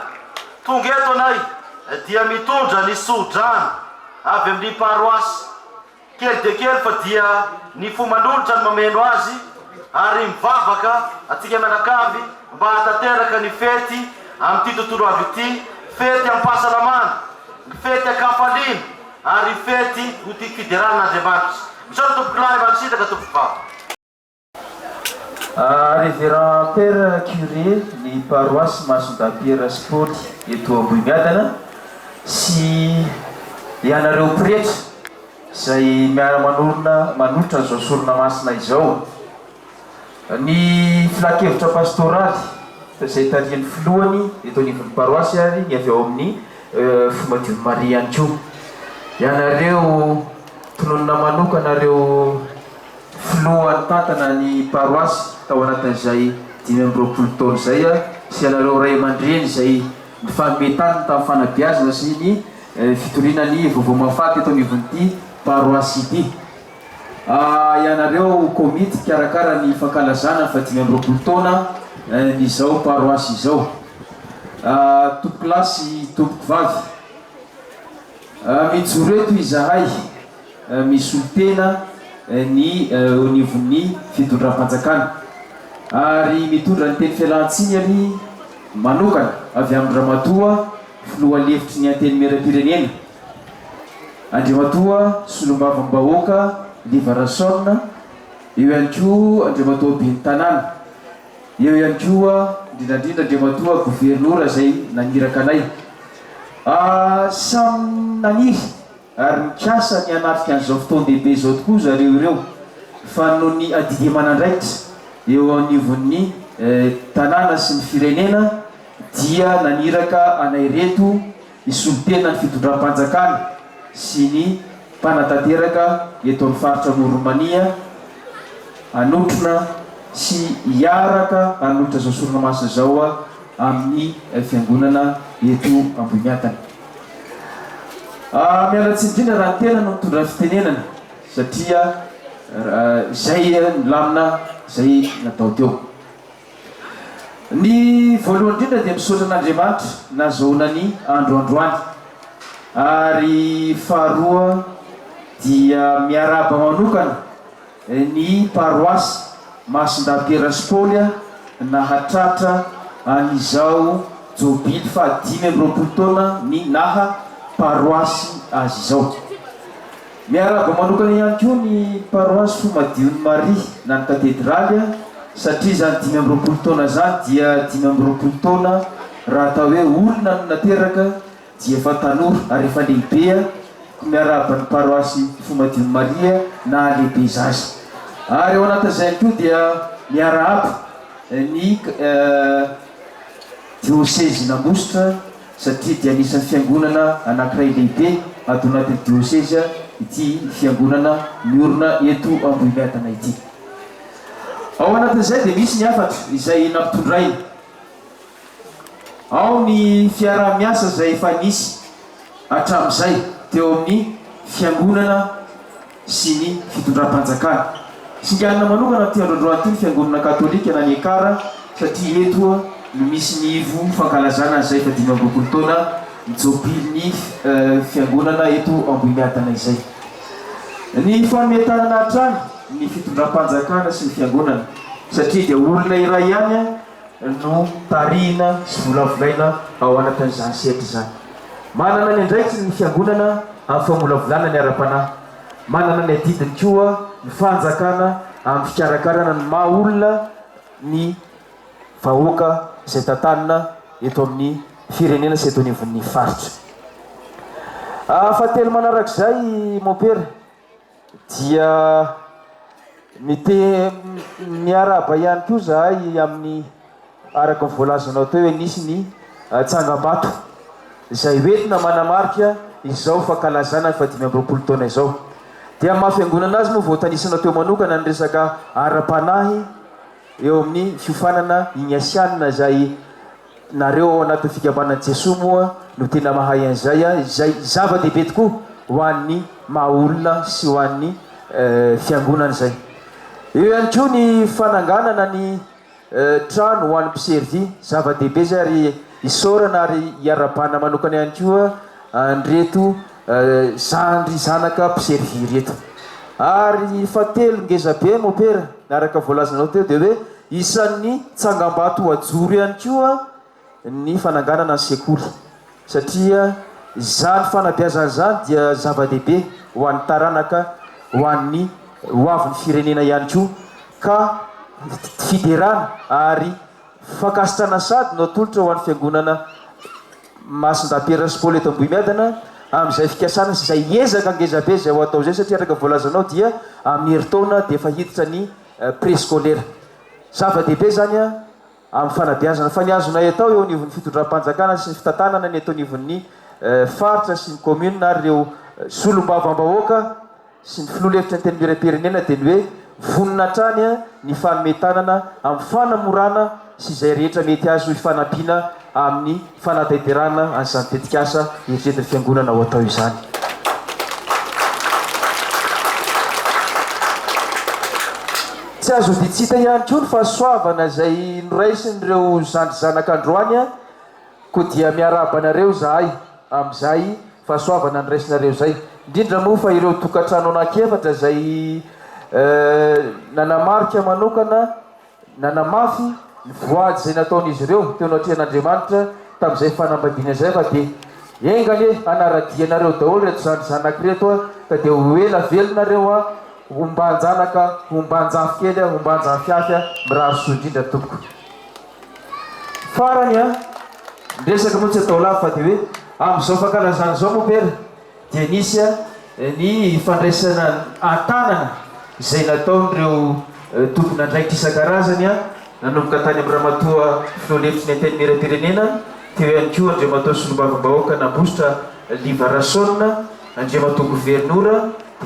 tonga eto anay dia mitondra ny sodrano avy amin'ny paroasy kely de kely fa dia ny fomandolotra ny mameno azy ary mivavaka atsika mianakavy mba hatateraka ny fety amin'ity tontolo avy ity, fety ampahasalamana, ny fety akafaliana ary fety ho ty fideran'Andriamanitra. Misaotra tompoko lahy manisitaka tompoko vava. Révérend Père Curé ny paroisse Masonda Pierre Sport eto Ambohimiadana sy ianareo pretra izay manolotra zao sorona masina izao. Ny filakevitra pastoraly izay tarian'ny filohany eto anivon'ny paroisse ary ny avy ao amin'ny Fomadiony Maria ihany koa. Ianareo tononona manokana reo filohan'ny tantana ny paroisse tao anatin'izay 520 taona izay sy ianareo ray aman-dreny izay nifametany tamin'ny fanabeazana sy ny fitorinany vaovao mahafaty eto anivon'ity paroisse ity. Ianareo komity karakara ny fankalazana fa 520 taona nyzao paroisse izao. Tompoko lahy sy tompoko vavy, mijoro eto izahay misy olotena ny onivon'ny fitondram-panjakana ary mitondra ny teny fialantsiny ary manokana avy amin'ny Andriamatoa filohalevitry ny anteny meram-pirenena, Andriamatoa solombavam-bahoaka Livarasona, eo ihany koa Andriamatoa ben'ny tanàna, eo ihany koa indrindrandrindra Andriamatoa gouvernoura izay naniraka anay. Samy naniry ary mikasa ny anatrika an'izao fotoan-dehibe zao tokoa zareo ireo fa noho ny adidy aman'andraikitra eo anivon'ny tanàna sy ny firenena dia naniraka anay reto isolotena ny fitondram-panjakana sy ny mpanatanteraka eto amin'ny faritra ny Romania anotrona sy hiaraka anotra zao sorona masina zao amin'ny fiangonana eto Ambohimiadana. Mialatsy indrindra raha ny tena no mitondra fitenenana satria zay milamina zay natao teo. Ny voalohany indrindra dia misaotra an'Andriamanitra nazahoana ny androandroany ary faharoa dia miarahaba manokana ny paroisse Masonda Pierre Sport nahatratra an'izao jobily fa 520 taona ny naha paroisse azy izao. Miarahaba manokana ihany koa ny paroisse Fomadiony Maria na ny katedraly satria zany 520 taona zany dia 520 taona raha atao hoe olona no nateraka dia efa tanora ary efa lehibe. Miarahaba ny paroisse Fomadiony Maria na lehibe zazy ary eo anatin'izay koa dia miarahaba ny diocèse Namositra satria dia anisan'ny fiangonana anankiray lehibe ato anatin'ny diocèse ity fiangonana miorina eto Ambohimiadana ity. Ao anatin'izay dia misy ny afatra izay nampitondraina. Ao ny fiaraha-miasa izay efa nisy hatramin'izay teo amin'ny fiangonana sy ny fitondram-panjakana. Singanana manokana ty androandroany ty ny fiangonana katolika na ny ekara satria eto no misy ny ivo fankalazana izay fa 520 taona mijobily ny fiangonana eto Ambohimiadana izay. Ny fametanana hatrany ny fitondram-panjakana sy ny fiangonana satria dia olona iray ihany no tarihina sy volavolaina ao anatin'izany sehatra izany. Manana ny andraikitsy ny fiangonana amin'ny famolavolana ny ara-panahy, manana ny adidiny koa ny fanjakana amin'ny fikarakarana ny maha olona ny vahoaka izay tantanina eto amin'ny firenena sy eto anivon'ny faritra. Fahatelo manarak'izay mon père dia miarahaba ihany koa zahay amin'ny araka ny voalazanao teo hoe nisy ny tsangam-bato izay hoentina manamarika izao fankalazana fa 520 taona izao. Dia mahafiangonana azy moa voatanisana teo manokana ny resaka ara-panahy eo amin'ny fiofanana igny asianina izay nareo ao anatin'ny fikambanan'i Jesoa moa no tena mahay an'izay izay zava-dehibe tokoa ho an'ny maha olona sy ho an'ny fiangonana izay. Eo ihany koa ny fananganana ny trano ho an'ny mpiservy zava-dehibe zay ary isaorana ary hiarabana manokana ihany koa andreto zandry zanaka mpiservy reto. ary fatelo ngezabe mopera miaraka voalazanao teo dia hoe isan'ny tsangam-bato ajoro ihany koa ny fananganana ny sekoly satria zany fanabeazana zany dia zava-dehibe ho an'ny taranaka ho an'ny hoavin'ny firenena ihany koa ka fiderana ary fakasitrana sady no atolotra ho an'ny fiangonana Masindapiera sy Paul eto Ambohimiadana amin'izay fikasana sy izay ezaka ngezabe izay ho atao zay satria araka voalazanao dia amin'ny herintaona dia efa hiditra ny préscolaire zava-dehibe zany a amin'ny fanabeazana fa ny azonay atao eo anivon'ny fitondram-panjakana sy ny fitantanana ny eto anivon'ny faritra sy ny commune ary ireo solombavam-bahoaka sy ny filoha-hevitra ny teny miram-pirenena dia ny hoe vonona trany a ny fanometanana amin'ny fanamorana sy izay rehetra mety azo hifanampiana amin'ny fanatanterana an'izany tetikasa eritretin'ny fiangonana ho atao izany. Tsy azo ditsita ihany koa ny fahasoavana izay noraisin'ireo zanak'androany a koa dia miaraba anareo zahay amin'izay fahasoavana noraisinareo zay indrindra moa fa ireo tokantrano anankiefatra izay nanamarika manokana nanamafy ny voady izay nataon'izy ireo teo natrehan'Andriamanitra tamin'izay fanambadiana izay fa dia engany anaradianareo daholo reto zanakireto a ka dia hoela velonareo a homban-janaka homban-jafy kely a homban-jafy afy a mirary soa indrindra tompoko farany a resaka moa tsy atao lava fa dia hoe amin'izao fankalazana zao mopera dia nisy a ny fandraisana an-tanana izay nataon'ireo tompona andraikitra isan-karazany a nanomboka tany amin'ny ramatoa filoha-hevitry ny anteny miram-pirenena teo ihany koa andriamatoa solombavam-bahoaka nambositra Livarasona andriamatoa gouvernoura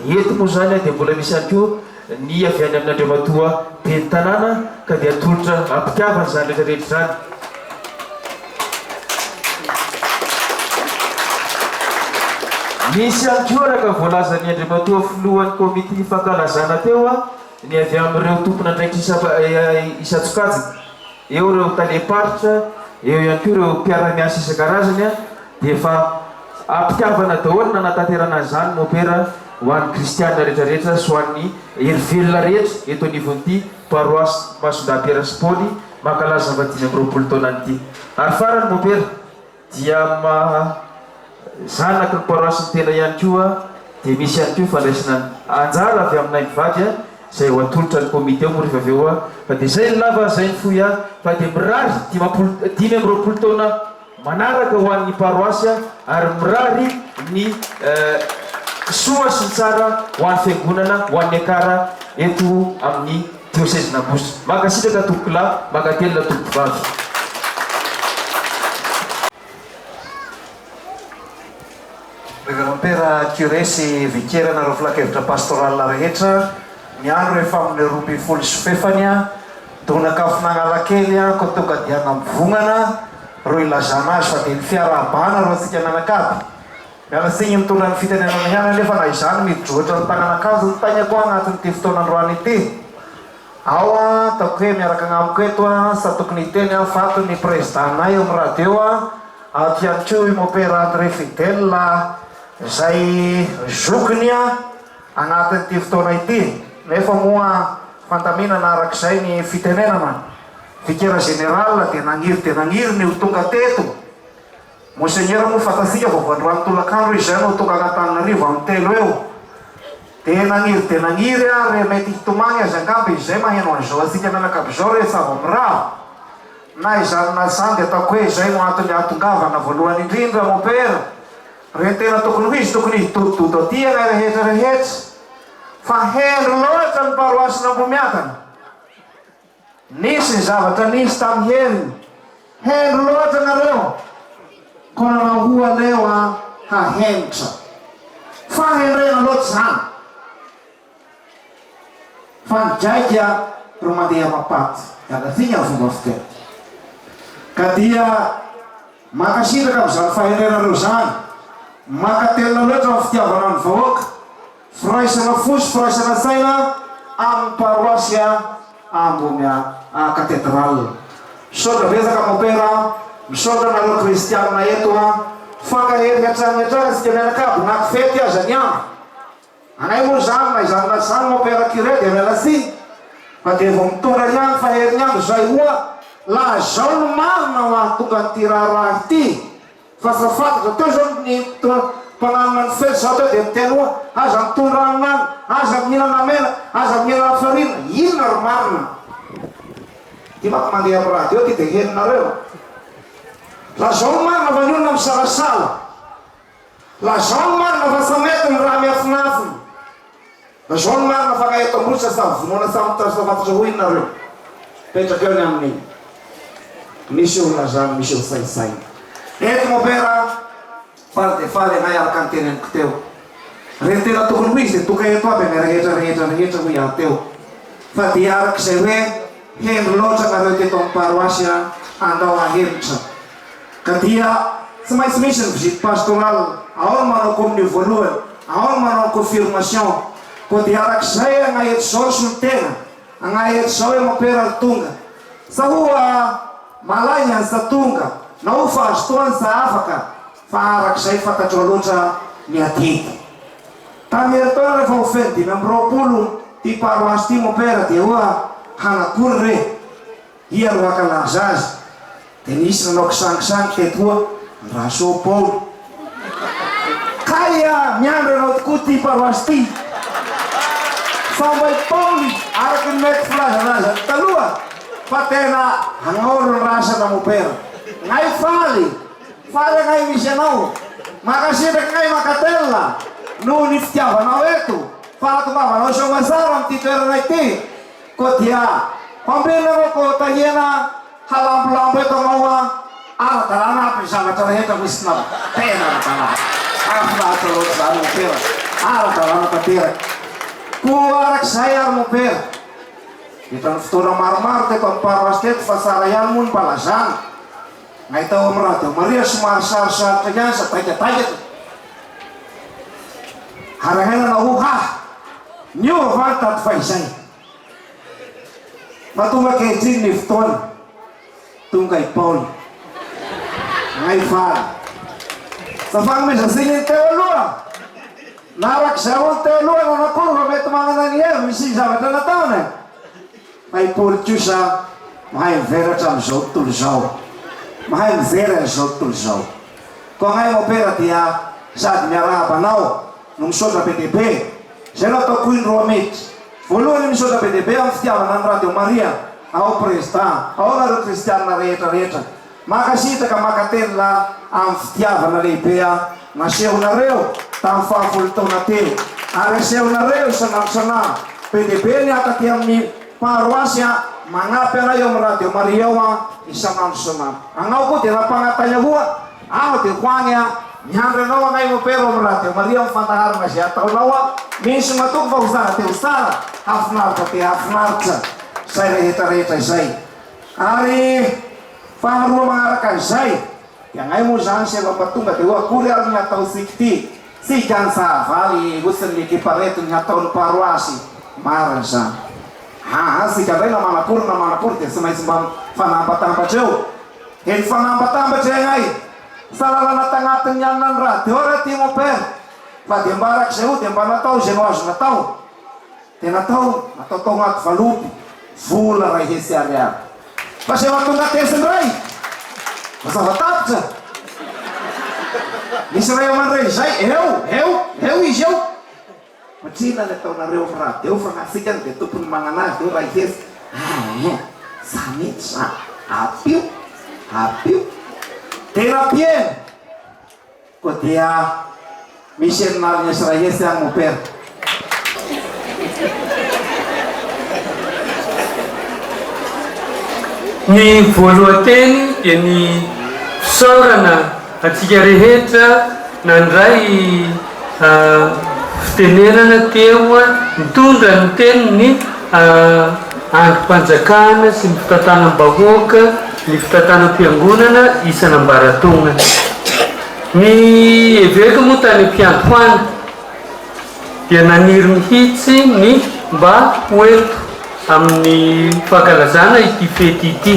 dia eto moa zany a dia mbola misy ihany koa ny avy any amin'ny andriamatoa teny tanàna ka dia atolotra ampitiavana zany rehetrarehetra zany. Misy ihany koa araka voalazan'ny andriamatoa filohan'ny komity fankalazana teo a ny avy amin'ireo tompona andraikitra isa-tsokajiny eo ireo taleparitra eo ihany koa ireo mpiara-miasa isan-karazany a dia efa ampitiavana daholo nanatanterana zany mopera ho an'ny kristianina rehetrarehetra sy ho an'ny herivelona rehetra eto anivon'ity paroasy Masindapiera sy Paul mankalaza 25 taona an'ity ary farany mopera dia zanaky ny paroasy ny tena ihany koa dia misy ihany koa fandraisana anjara avy aminay mivady a izay ho atolotra ny komité moa rehefa avy eo a fa dia zay ny lava zay ny fohy a fa dia mirary 25 taona manaraka ho an'ny paroasy a ary mirary ny soa sy ny tsara ho an'ny fiangonana ho an'ny akara eto amin'ny diosezina Bositra makasitraka tompoko lahy makatelona tompoko vavy. Reverend curé sy vicaire nareo filakevitra pastoral rehetra ny andro efa amin'ny 12 sy fefany a donakafinana lakely a ko tonga dia namivongana ro ilazana azy fa dia ny fiarabana ro atsika mianakaby miala signy mitondra ny fitenenana ihany nefa na izany midroatra ny tagnanakazo ny tagny koa agnatin'ity fotoanandroany ity ao a taoko hoe miaraka agnamiko eto a sa tokony hiteny a fato ny présidentinay eo amin'ny radio a ato ihany koa i mopera André Fidèle izay zokiny a agnatin'ity fotoana ity nefa moa fandaminana arak'izay ny fitenenana vicaire général dia nagniry ny ho tonga teto monseigneur moa fantatsika vovoandroany tolakandro izy zay no tonga agnatananarivo amin'ny telo eo dia nagniry a re mety hitomagny azy angamby izy zay maheno an'izao atsika mianakaby zao rehefa avo amin'ny raha na izany na zany dia ataoko hoe izay no antony atongavana voalohany indrindra mopera re tena tokony ho izy tokony hidododo aty ana rehetrarehetra fa hendro loatra ny paroasy Ambohimiadana nisy ny zavatra nisy tamin'ny heriny hendro loatra nareo ko nanahoa leo a hahenitra fa hendrena loatra zany fa nidraika ro mandeha mapaty adatiny amin'ny fomba fiteny ka dia makasitraka amin'izany fahendrenareo zany makatelona loatra amin'ny fitiavana ny vahoaka firaisana fosy firaisana saina amin'ny paroasy Ambohimiadana cathédrale misaotra betsaka mopera misaotra nareo kristianina eto a fankahery hatrany hatrany sika mianakaby nakifety aza ny andro Angai mo zang mo pera kire de melasi. Pati vom tura yang fahernya zai hua la zon mar na waktu kan tirarati. Fasafat to zon ni to panganan fel satu de tenwa azam turangan azam nila namela azam nila farin yinar marna. Timak mandia radio kita hen nareo. La zon mar na vanun nam sarasala. La zon mar na vasametum rami afnafu. La zon mar na fakai tombul sasafu. Nona sam tasafat zuin nareo. Petra kau namni. Mishu la zan mishu sai. Et mo pera parte fale ngai alkan tenen teu. Rentela tu kun wis tu kai tua be mereta wi teu. Fatiar ksewe hen loja karote tom parwasia andau ahircha. Katia semai mission visit pastoral awal mano kom ni volume awal mano confirmation ko diarak saya ngai source tena ngai soe mo pera tunga. Sahua malanya satunga. Não faz toda a África para que se faça a minha tia. Também toda a volta me propulo tipo a estimo opera de rua hana curre ia rua canazas tenis no sang te tua raso pol kaya nyandre no kuti para asti sampai poli arken met flash rasa talua patena hangor rasa na opera. Ngai fale ngai misenau, makasih dek ngai makatella, nu niftiava na wetu, fala tu mama, no show masaram titera naiti, kotia, pambela ko tahiena halam beto mawa, ala tarana pisama tarheta wisna, pena kana, afna terus anu pera, ala tarana patira, kuarak saya mu pera, kita futura marmar te komparwastet fasarayan mun palasan. Ngai tahu merata Maria semar sar kaya taja harahena na uha nyu vatat faisai matunga ke jin nifton tungkai paul ngai fa safang me sasingin teolua narak sawon teolua na kurva met manganan ye misi sabata na taune mai porchusa mai vera tam zotul zau mahai zera jotul jau. Kau ngai opera dia saat nyara panau nung soda PDB. Jela to kuin romit. Follow nim soda PDB am stia nan radio Maria. Au presta, au na Cristian na reta. Makasih ta kamakaten la am stia na lepea. Na seu na reo tam fa fulto na te. Are seu na reo sana. PDB ni akatiam ni parwasia mangapela yung radio Maria wa isang amsona. Ang ako tira pangatanya buwa. Ako tikwanya nyandre nawa ngai mo pero radio Maria fantahar masya tau nawa minsu matuk fa usara te usara hafnar sa. Saya reta sai. Ari faharu mangarakan sai. Yang ngai mo san siya patunga te wa kurial nya tau sikti. Si jansa vali gusten liki paretu nya tau parwasi. Marasa. Si kadai na manapur te semai sembang fanampa jauh. Hen fanampa jauh ngai. Salah na tengah tenyanan rat. Ora timo per. Pa dembarak seu dembana tau jenos na tau. Tena tau atau tongat valup. Fula rai hesi area. Pa se waktu na tesen rai. Masa watap. Misra yo man rai sai eu iseu. Macina na tau na reo rat. Eu fangasikan ke tu pun mangana tu rai hes. Sanit sa. Apiu. Terapien. Kotia missionarnya seraya yang muper. Ni voaloateny dia ny saorana atsika rehetra nandray fitenerana teo mitondra ny teniny androm-panjakana sy ny fitantanam-bahoaka ny fitantanam-piangonana isan'ambaratongana. Ny eveka moa tany am-piantohana dia naniry mihitsy ny mba hoeto amin'ny fankalazana ity fety ity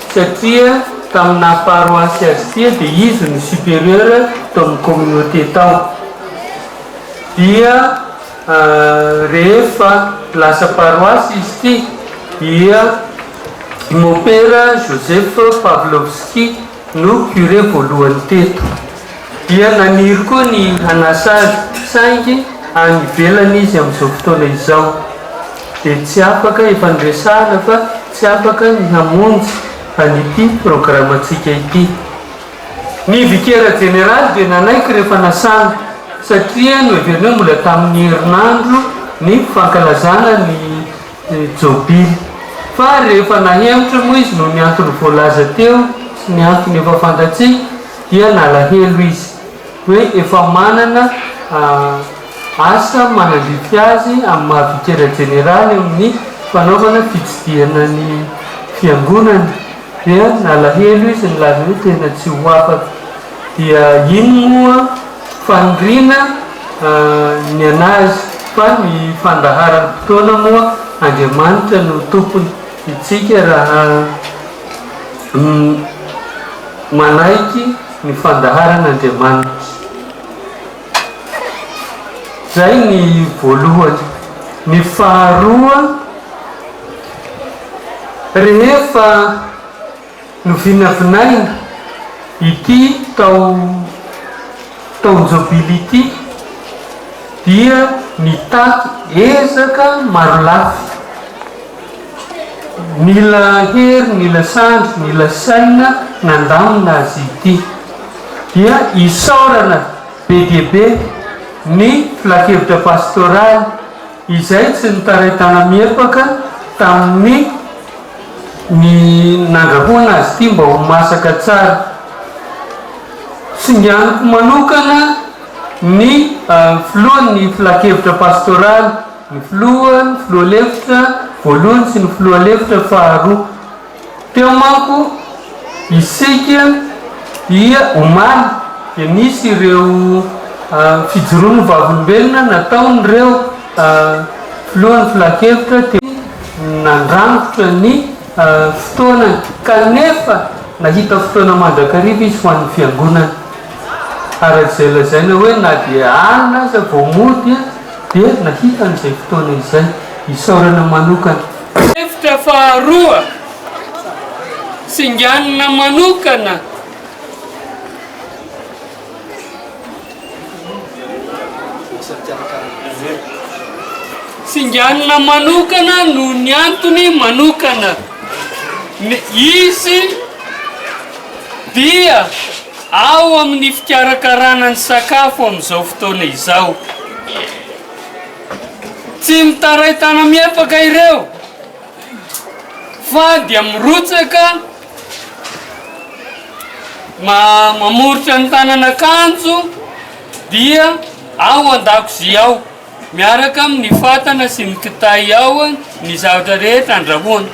satria tamina paroasy azy tia dia izy ny supérieur tao amin'ny communauté tao dia rehefa lasa paroasy izy ty dia mopera Joseph Pavlovski no curé voalohany teto. Dia naniry koa ny anasa azy saingy any ivelany izy amin'izao fotoana izao, dia tsy afaka ifandresana fa tsy afaka ny hamonjy an'ity programantsika ity. Ny vicaire général dia nanaiky rehefa nasana satria noheverina mbola tamin'ny herinandro ny fankalazana ny jobily, fa rehefa nahemitra moa izy no ny antony voalaza teo sy ny antony efa fantatsika dia nalahelo izy hoe efa manana asa manandrify azy amin'ny maha vicaire général amin'ny fanaovana fitsidihana ny fiangonana, dia nalahelo izy nilaza hoe tena tsy ho afaka. Dia iny moa fanirina ny anazy, fa ny fandaharany fotoana moa Andriamanitra no tompony. Itsika raha manaiky ny fandaharan'Andriamanitra. Zay ny voalohany. Ny faharoa, rehefa novinavinaina ity taon-jobily ity dia nitaky ezaka maro lafy, mila hery, mila sandry, mila saina nandamina azy ity, dia isaorana be dia be ny filakevitra pastoraly izay tsy nitaraitana miepaka tamin'ny ny nandrahoana azy ity mba ho masaka tsara. Singaniko manokana ny filohan'ny filakevitra pastoraly, ny filoha-lefitra voalohany sy ny filoha-lefitra faharoa. Teo manko isika dia omaly dia nisy ireo fijoroany vavolombelona nataon'ireo filohan'ny filakevitra teo nandrangotra ny fotoana, kanefa nahita fotoana mandrakariva izy ho an'ny fiangonana. Arak'izay lazaina hoe na dia alina aza vao mody dia nahita an'izay fotoana izay isaorana manokana. Efitra faharoa, singanina manokana singanina manokana no ny antony manokana. Izy dia ao amin'ny fikarakarana ny sakafo amin'izao fotoana izao. Tsy mitaraitana miepaka ireo fa dia mirotsaka mamoritra ny tanan'akanjo dia ao an-dakozia ao miaraka amin'ny fatana sy ny kitay ao ny zavatra rehetra andrahoana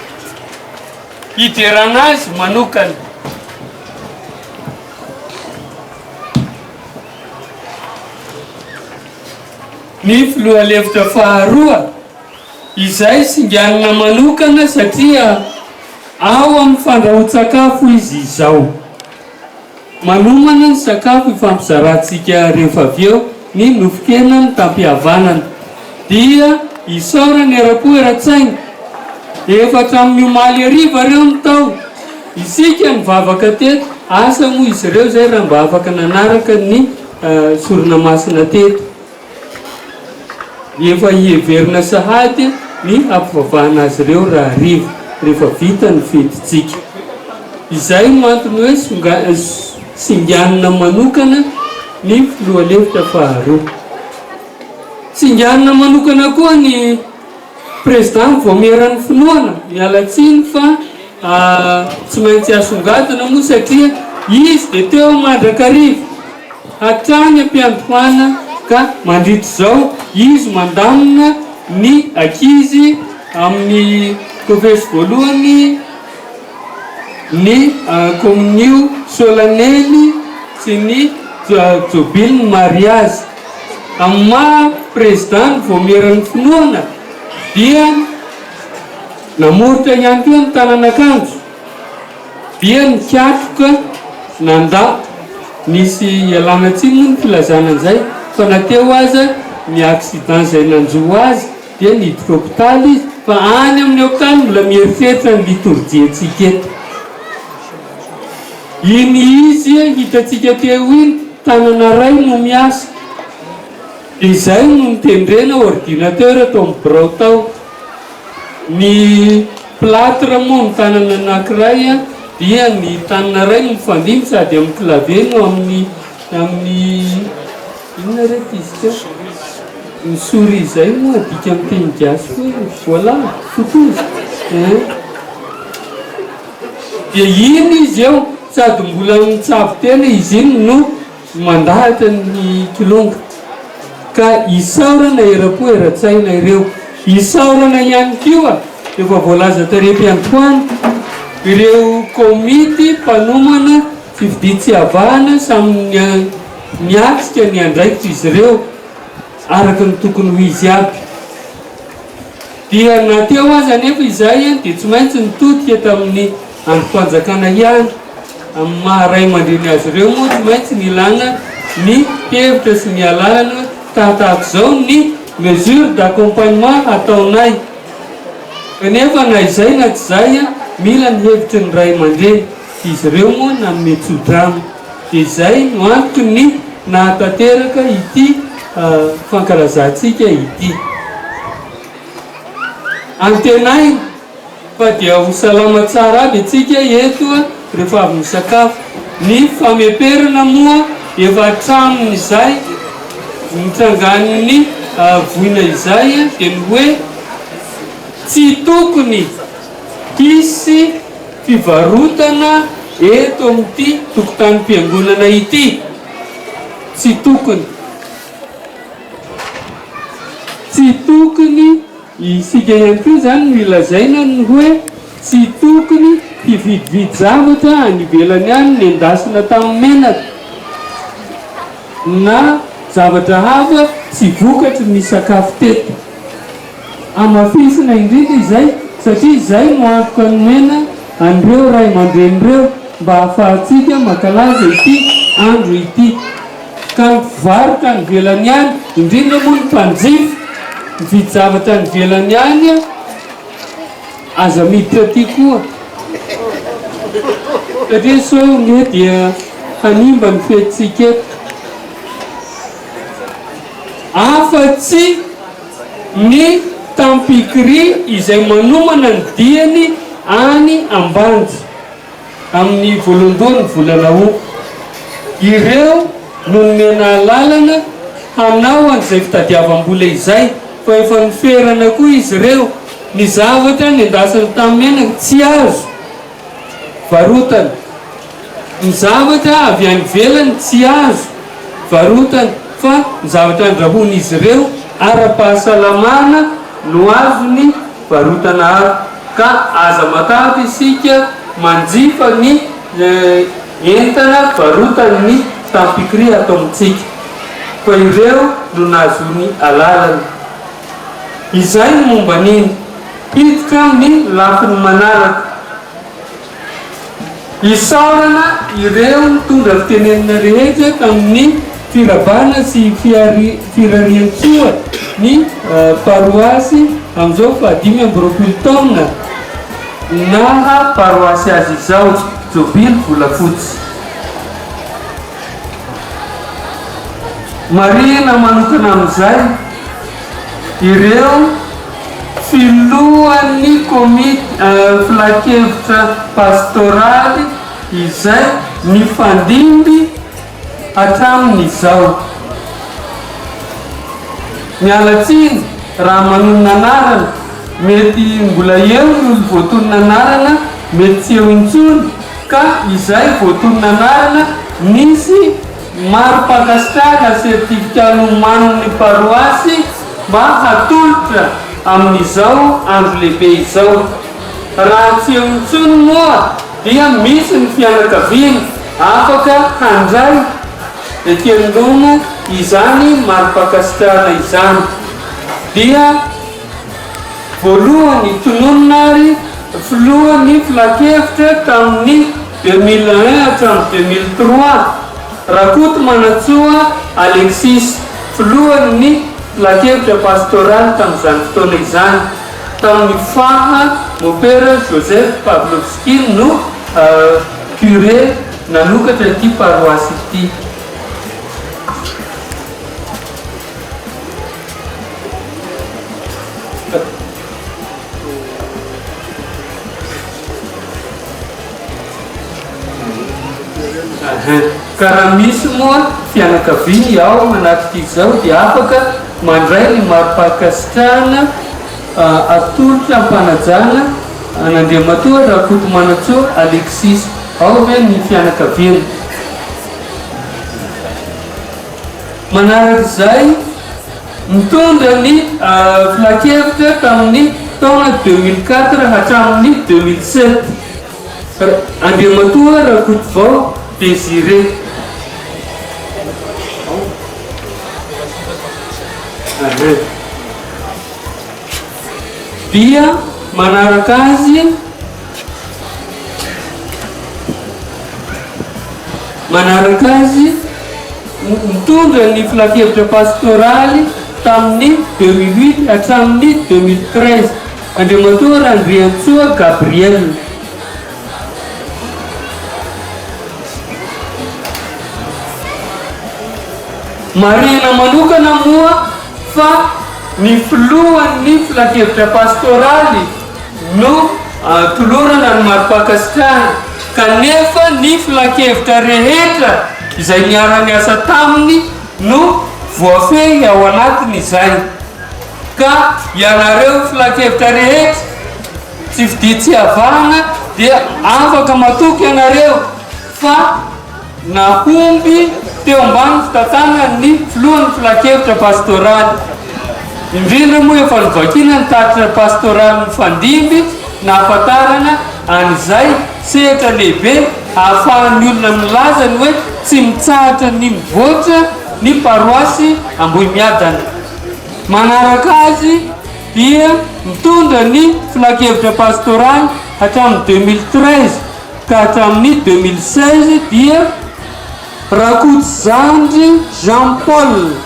hiderana azy manokana. Ny filoha-lefitra faharoa izay singanina manokana satria ao amin'ny fandrahoan-tsakafo izy izao. Manomana ny sakafo ifampizarantsika rehefa avy eo ny nofokena ny tampihavanana dia isaorany ara-po era-tsaina. Efatra amin'ny omaly ariva reo ny tao, isika mivavaka teto, asa moa izy ireo zay raha mba afaka nanaraka ny sorona masina teto. Efa hiheverina sahady ny ampivavahana azy ireo raha ariva rehefa vita ny fetitsika. Izay mantony hoe singanina manokana ny filoha-lefitra faharoa. Singanina manokana koa ny président voameran'ny finoana, mialatsiny fa tsy maintsy asongadina moa satria izy dia teo mandrakariva hatrany ampiantohana ka mandritra zao izy mandamina ny akizy amin'ny confesse voalohany ny communion solennelle sy ny jobily mariage. Amin'ny maha président voameran'ny finoana dia namoritra ihany koa ny tanan'akanjo, dia nikatroka nanda nisy ialana tsiny moa ny filazana an'izay fa nateo aza ny accident zay nanjo azy dia niditra hôpitaly izy fa any amin'ny hôpitaly mbola mieritreritra ny litorjiantsika eto. Iny izy hitatsika teo iny tanana ray no miasa. Izay no mitendrena ordinateur atao amin'ny birao tao. Ny plâtre moa ny tanana anankiray dia ny tanana ray no mifandimby sady amin'ny clavier no amin'ny inona reto izy teo ny souris zay moa adika amin'ny teny gasy hoe voilà fotozy. Dia iny izy eo sady mbola mitsabo tena izy iny no mandahatra ny kilonga ka isaorana era-po era-tsaina ireo. Isaorana ihany koa efa voalaza tarepy Antoine ireo komity mpanomana fifidian-tsiavahana samy miatsika ny andraikitra izy ireo araka ny tokony ho izy aby. Dia nateo azy anefa izay dia tsy maintsy nitodika tamin'ny androm-panjakana ihany. Amin'ny maharay mandreny azy ireo moa tsy maintsy nilana ny hevitra sy ny alalana tahaka zao ny mesure d'accompagnement ataonay. Kanefa na izay na tsy zay mila ny hevitry ny ray aman-dreny izy ireo moa nanome tsodrano. Dia izay no antoko ny nahatanteraka ity fankalazantsika ity. Antenay fa dia ho salama tsara aby atsika eto rehefa avy misakafo. Ny fameperana moa efa tramony izay mitsangan'ny voina izay dia ny hoe tsy tokony hisy fivarotana eto amin'ity tokotany-piangonana ity. Tsy tokony isika ihany koa zany no ilazaina ny hoe tsy tokony hividividy zavatra any ivelany any ny endasina tamin'ny menaka na zavatra hafa tsy vokatry ny sakafo teto. Amafisina indrindra izay satria izay no antoka nomena an'ireo ray aman-drenireo mba hahafahantsika mankalaza ity andro ity. Ka ny mpivarotra ny velany any indrindra moa ny mpanjifa mividy zavatra ny velany any aza miditra aty koa satria sao nge dia hanimba ny fetintsika eto. Afa-tsy ny tampikry izay manomana ny diany any Ambanja amin'ny voalondony volana Août. Ireo no nomena lalana hanao an'izay fitadiavam-bola izay fa efa niferana koa izy ireo. Ny zavatra ny endasany tamin'ny menaka tsy azo varotana. Ny zavatra avy any ivelany tsy azo varotana fa ny zavatra andrahony izy ireo ara-pahasalamana no azo ny varotana ary. Ka aza matavy isika manjifa ny entana varotany tampikry atao amintsika fa ireo no nazony alalana. Izay no momba niny hiditra amin'ny lafiny manaraka. Isaorana ireo mitondra fitenenana rehetra tamin'ny firabana sy firarian-tsoa ny paroasy amin'izao fa 5 taona na paroasy azy izao Jobily Volafotsy. Marina manokana amin'izay ireo filohan'ny komity filakevitra pastoraly izay mifandimby hatramin'izao. Mialatsiny raha manonona anarana mety mbola eo no voatonona anarana mety tsy eo intsony ka izay voatonona anarana misy maro-pakasitrana sertifika nomanon'ny paroasy mba hatolotra amin'izao andro lehibe izao. Raha tsy eo intsony moa dia misy ny fianakaviana afaka handray ekendono izany maro-pakasitrana izany. Dia voalohany tononona ary filohan'ny filakevitra tamin'ny 2001 hatramin'ny 2003 Rakoto Manatsoa Alexis filohan'ny filakevitra pastoraly tamin'izany fotoana izany tamin'ny faha mopera Joseph Pavlovski no curé nanokatra ity paroasy ity. Ka raha misy moa fianakaviany ao manahaky izao dia afaka mandray ny mari-pakasitrahana atolotra ampanajana an'Andriamatoa Rakotomanantsoa Alexis ao ve ny fianakaviany. Manarak'izay mitondra ny filakevitra tamin'ny taona 2004 hatramin'ny 2007 Andriamatoa Rakotovao Désiré. Dia manaraka azy mitondra ny filakevitra pastoraly tamin'ny 2008 hatramin'ny 2013 Andriamatoa Andriantsoa Gabriel. Marina manokana moa fa ny filohan'ny filakevitra pastoraly no tolorana ny mari-pakasitrahana, kanefa ny filakevitra rehetra izay niara-niasa taminy no voafehy ao anatiny izay. Ka ianareo filakevitra rehetra tsy vidy tsy avana dia afaka matoky ianareo fa nahomby teo ambany fitatana ny filohan'ny filakevitra pastoraly. Indrindra moa efa nivakina ny tatitra pastoraly mifandimby na afatarana an'izay sehatra lehibe ahafahan'ny olona milaza ny hoe tsy mitsahatra ny mivoatra ny paroasy Ambohimiadana. Manaraka azy dia mitondra ny filakevitra pastoraly hatramin'ny 2013 ka hatramin'ny 2016 dia Rakotzandry Jean Paul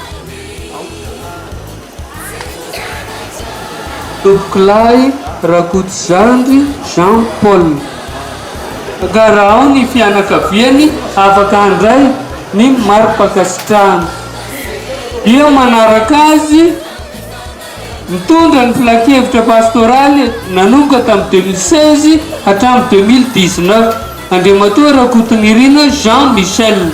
Tobokolay Rakotzandry Jean Paul. Ka raha ao ny fianakaviany afaka handray ny mari-pakasitrahana. Dia manaraka azy mitondra ny filakevitra pastoraly nanomboka tamin'ny 2016 hatramin'ny 2019 Andriamatoa Rakotonirina Jean Michel.